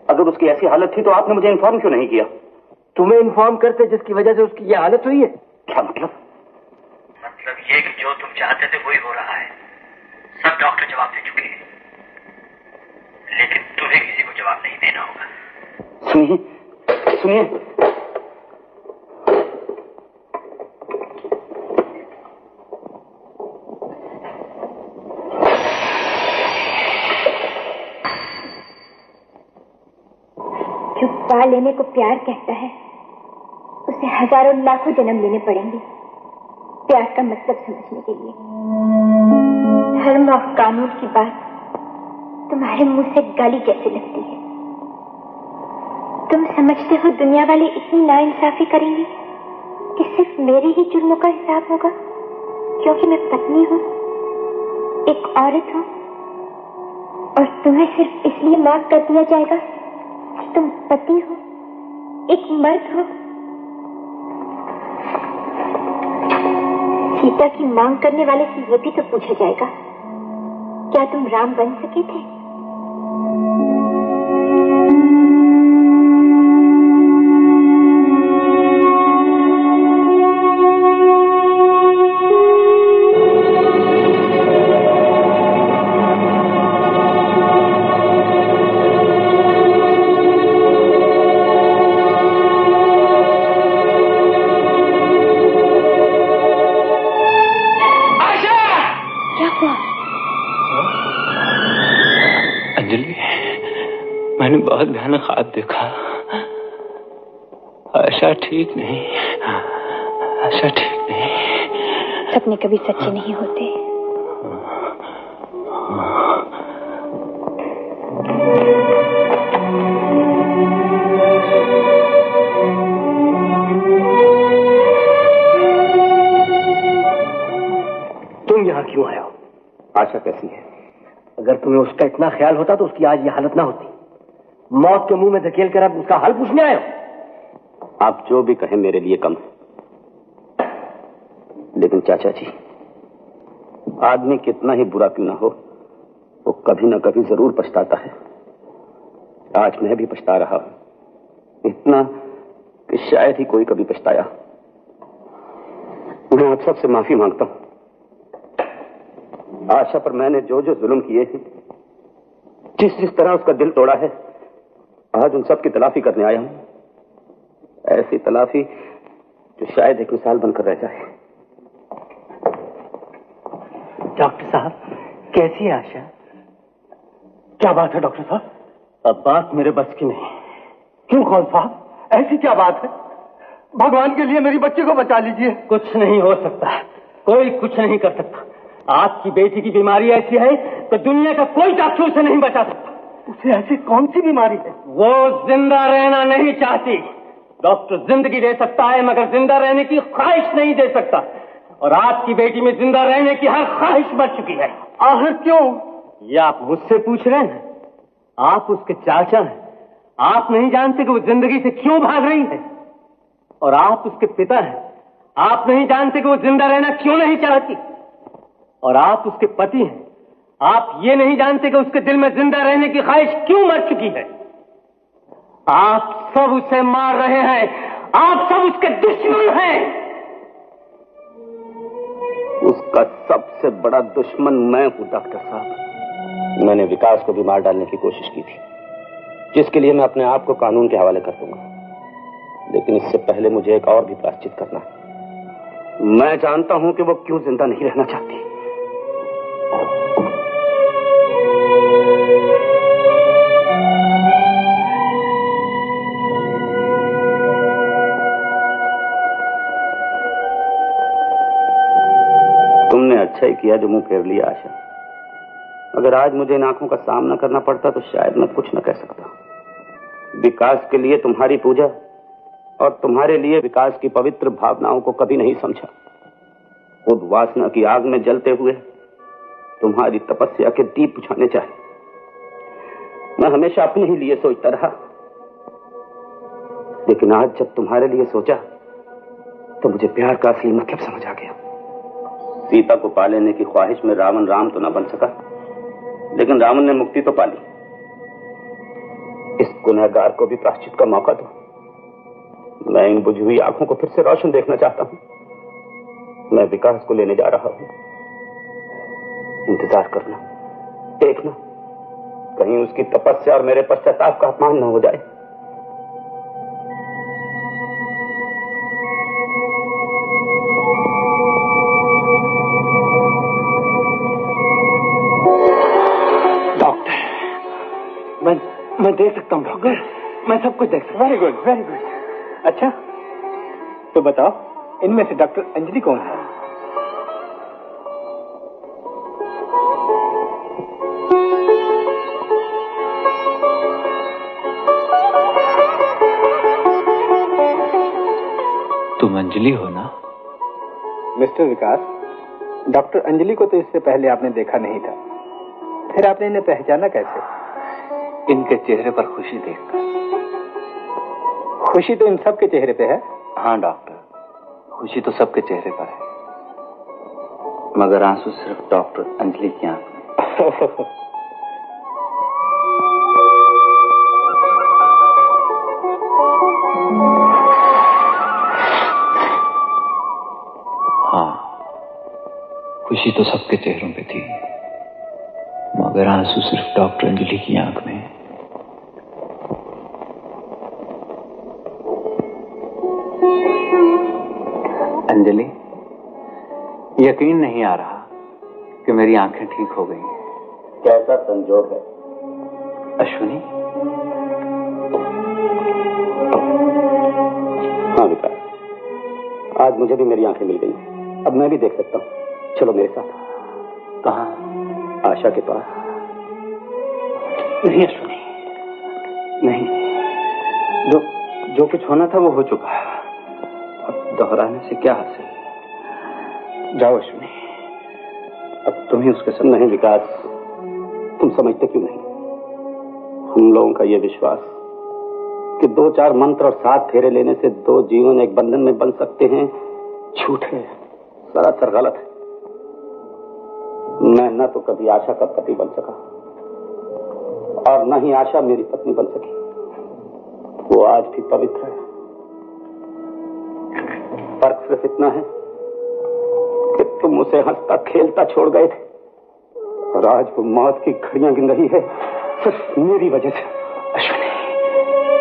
अगर उसकी ऐसी हालत थी तो आपने मुझे इन्फॉर्म क्यों नहीं किया? तुम्हें इन्फॉर्म करते जिसकी वजह से उसकी ये हालत हुई है। क्या मतलब? मतलब ये कि जो तुम चाहते थे वही हो रहा है। सब डॉक्टर जवाब दे चुके हैं, लेकिन तुम्हें किसी को जवाब नहीं देना होगा। सुनिए सुनिए, जो पा लेने को प्यार कहता है, उसे हजारों लाखों जन्म लेने पड़ेंगे प्यार का मतलब समझने के लिए। धर्म और कानून की बात तुम्हारे मुंह से गाली जैसे लगती है। तुम समझते हो दुनिया वाले इतनी नाइंसाफी करेंगे कि सिर्फ मेरे ही जुर्मों का हिसाब होगा, क्योंकि मैं पत्नी हूँ, एक औरत हूँ, और तुम्हें सिर्फ इसलिए माफ कर दिया जाएगा कि तुम पति हो, एक मर्द हो। सीता की मांग करने वाले से यह भी तो पूछा जाएगा, क्या तुम राम बन सके थे? मैंने बहुत भयानक ख्वाब देखा। आशा ठीक नहीं, आशा ठीक नहीं। सपने कभी सच्चे नहीं होते। तुम यहाँ क्यों आए हो? आशा कैसी है? अगर तुम्हें उसका इतना ख्याल होता तो उसकी आज ये हालत ना होती। मौत के मुंह में धकेल कर अब उसका हाल पूछने आए हो? आप जो भी कहें मेरे लिए कम है। लेकिन चाचा जी, आदमी कितना ही बुरा क्यों ना हो, वो कभी ना कभी जरूर पछताता है। आज मैं भी पछता रहा हूं, इतना कि शायद ही कोई कभी पछताया। मैं आप सबसे माफी मांगता हूं। आशा पर मैंने जो जो जुल्म किए हैं, जिस जिस तरह उसका दिल तोड़ा है, आज उन सब की तलाफी करने आया हूं। ऐसी तलाफी जो शायद एक मिसाल बनकर रह जाए। डॉक्टर साहब, कैसी है आशा? क्या बात है डॉक्टर साहब? अब बात मेरे बस की नहीं। क्यों कौन साहब, ऐसी क्या बात है? भगवान के लिए मेरी बच्ची को बचा लीजिए। कुछ नहीं हो सकता, कोई कुछ नहीं कर सकता। आपकी बेटी की बीमारी ऐसी है तो दुनिया का कोई डॉक्टर उसे नहीं बचा सकता। उसे ऐसी कौन सी बीमारी है? वो जिंदा रहना नहीं चाहती। डॉक्टर जिंदगी दे सकता है मगर जिंदा रहने की ख्वाहिश नहीं दे सकता, और आपकी बेटी में जिंदा रहने की हर ख्वाहिश मर चुकी है। आखिर क्यों? ये आप मुझसे पूछ रहे हैं? आप उसके चाचा हैं। आप नहीं जानते कि वो जिंदगी से क्यों भाग रही है। और आप उसके पिता हैं। आप नहीं जानते कि वो जिंदा रहना क्यों नहीं चाहती। और आप उसके पति हैं। आप ये नहीं जानते कि उसके दिल में जिंदा रहने की ख्वाहिश क्यों मर चुकी है। आप सब उसे मार रहे हैं। आप सब उसके दुश्मन हैं। उसका सबसे बड़ा दुश्मन मैं हूं डॉक्टर साहब। मैंने विकास को भी मार डालने की कोशिश की थी, जिसके लिए मैं अपने आप को कानून के हवाले कर दूंगा। लेकिन इससे पहले मुझे एक और भी प्रायश्चित करना है। मैं जानता हूं कि वो क्यों जिंदा नहीं रहना चाहती। तुमने अच्छा ही किया जो मुंह फेर लिया आशा। अगर आज मुझे इन आंखों का सामना करना पड़ता तो शायद मैं कुछ न कह सकता। विकास के लिए तुम्हारी पूजा और तुम्हारे लिए विकास की पवित्र भावनाओं को कभी नहीं समझा। खुद वासना की आग में जलते हुए तुम्हारी तपस्या के दीप बुझाने चाहे। मैं हमेशा अपने ही लिए सोचता रहा, लेकिन आज जब तुम्हारे लिए सोचा तो मुझे प्यार का असली मतलब समझ आ गया। सीता को पा लेने की ख्वाहिश में रावण राम तो न बन सका, लेकिन रावण ने मुक्ति तो पा ली। इस गुनहगार को भी प्रायश्चित का मौका दो। मैं इन बुझी हुई आंखों को फिर से रोशन देखना चाहता हूं। मैं विकास को लेने जा रहा हूं। इंतजार करना, देखना, कहीं उसकी तपस्या और मेरे पश्चाताप का अपमान न हो जाए। मैं देख सकता हूँ डॉक्टर, मैं सब कुछ देख सकता हूँ। Very good, very good. अच्छा तो बताओ, इनमें से डॉक्टर अंजलि कौन है? तुम अंजलि हो ना? मिस्टर विकास, डॉक्टर अंजलि को तो इससे पहले आपने देखा नहीं था, फिर आपने इन्हें पहचाना कैसे? इनके चेहरे पर खुशी देखकर। खुशी तो इन सब के चेहरे पे है। हाँ डॉक्टर, खुशी तो सबके चेहरे पर है, मगर आंसू सिर्फ डॉक्टर अंजलि की आंख में। हाँ, खुशी तो सबके चेहरों पे थी, मगर आंसू सिर्फ डॉक्टर अंजलि की आंख में। अंजलि, यकीन नहीं आ रहा कि मेरी आंखें ठीक हो गई। कैसा संजोग है अश्विनी। हाँ विकास, आज मुझे भी मेरी आंखें मिल गई। अब मैं भी देख सकता हूँ। चलो मेरे साथ। कहाँ? आशा के पास। नहीं अश्विनी, नहीं, जो कुछ होना था वो हो चुका है। अब दोहराने से क्या हासिल। जाओ अश्विनी, अब तुम ही उसके साथ। नहीं विकास, तुम समझते क्यों नहीं? हम लोगों का ये विश्वास कि 2-4 मंत्र और 7 फेरे लेने से 2 जीवन एक बंधन में बन सकते हैं, झूठ है, सरासर गलत है। मैं न तो कभी आशा का पति बन सका और न ही आशा मेरी पत्नी बन सकी। वो आज भी पवित्र है। फर्क सिर्फ इतना है कि तुम उसे हंसता खेलता छोड़ गए थे और आज वो मौत की घड़ियां गिन रही है सिर्फ मेरी वजह से। अश्विनी,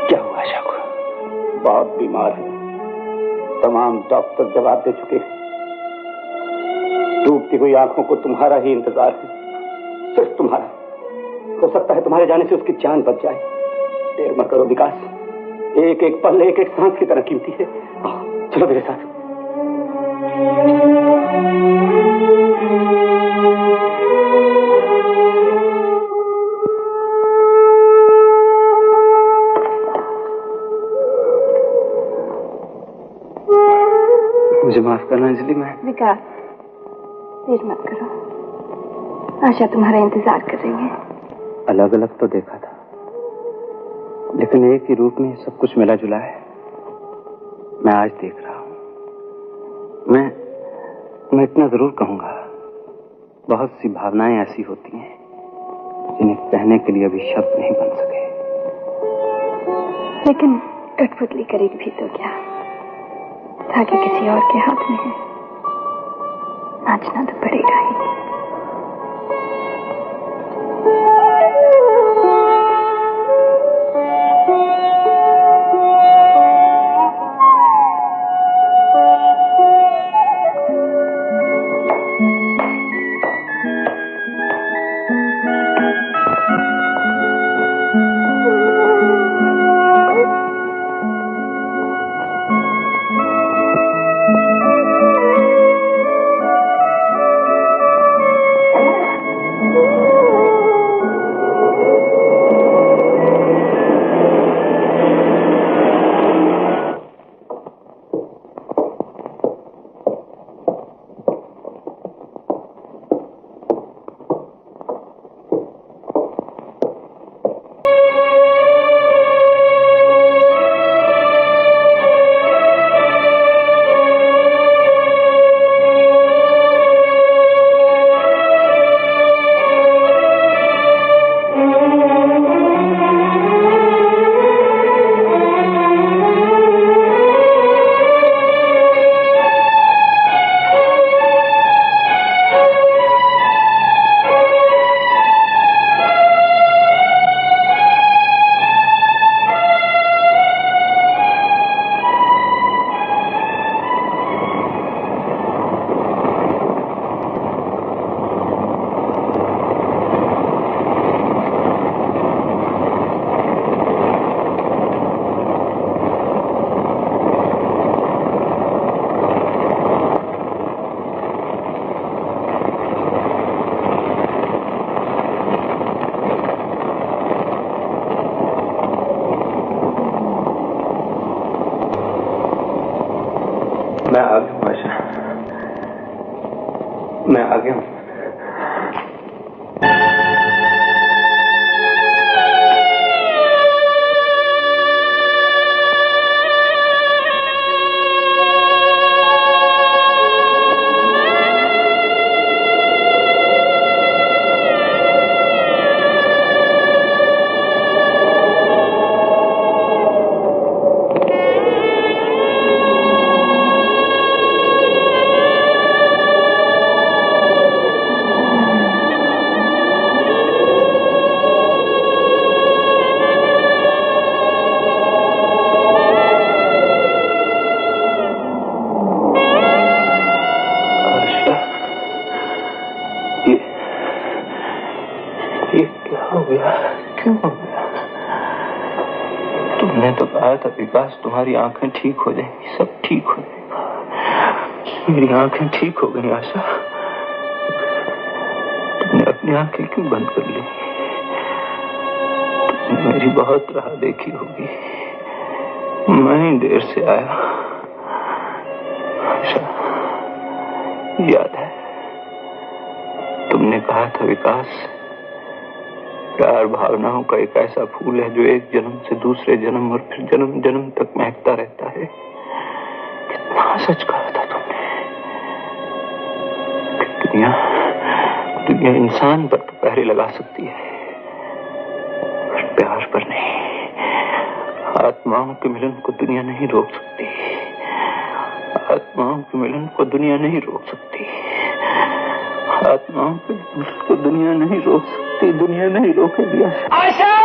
क्या हुआ आशा को? बहुत बीमार है। तमाम डॉक्टर जवाब दे चुके हैं। डूबती हुई आंखों को तुम्हारा ही इंतजार है, सिर्फ तुम्हारा। हो सकता है तुम्हारे जाने से उसकी जान बच जाए। देर मत करो विकास, एक एक पल एक एक सांस की तरह कीमती है। चलो मेरे साथ। मुझे माफ करना अंजलि। मैं विकास, देर मत करो। आशा तुम्हारा इंतजार कर रही है। अलग अलग तो देखा था, लेकिन एक ही रूप में सब कुछ मिला जुला है। मैं आज देख रहा हूं। मैं इतना जरूर कहूंगा, बहुत सी भावनाएं ऐसी होती हैं जिन्हें कहने के लिए अभी शब्द नहीं बन सके। लेकिन कठपुतली करेगी भी तो क्या? धागे किसी और के हाथ में है। नाचना तो पड़ेगा ही। मैं आ गया हूँ आशा, मैं आ गया हूँ। तुमने तो कहा था विकास तुम्हारी आंखें ठीक हो जाएंगी, सब ठीक हो जाएगा। मेरी आंखें ठीक हो गई आशा। तुमने अपनी आंखें क्यों बंद कर ली? तुमने मेरी बहुत राह देखी होगी, मैं ही देर से आया। आशा, याद है तुमने कहा था विकास, प्यार भावनाओं का एक ऐसा फूल है जो एक जन्म से दूसरे जन्म और फिर जन्म जन्म तक महकता रहता है। कितना सच कहा था तुमने। दुनिया इंसान पर तो पहरे लगा सकती है, पर प्यार पर नहीं। आत्माओं के मिलन को दुनिया नहीं रोक सकती, आत्माओं के मिलन को दुनिया नहीं रोक सकती, आत्माओं के मिलन को दुनिया नहीं रोक सकती, दुनिया नहीं रोकेगी। आशा!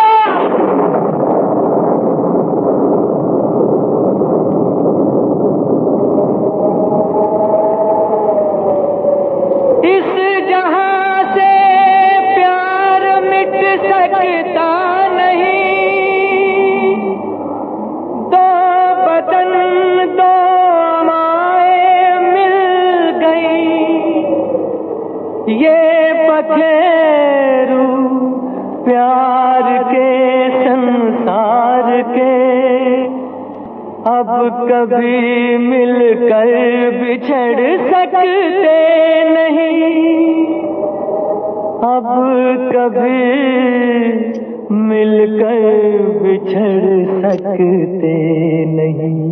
कभी मिलकर बिछड़ सकते नहीं, अब कभी मिलकर बिछड़ सकते नहीं।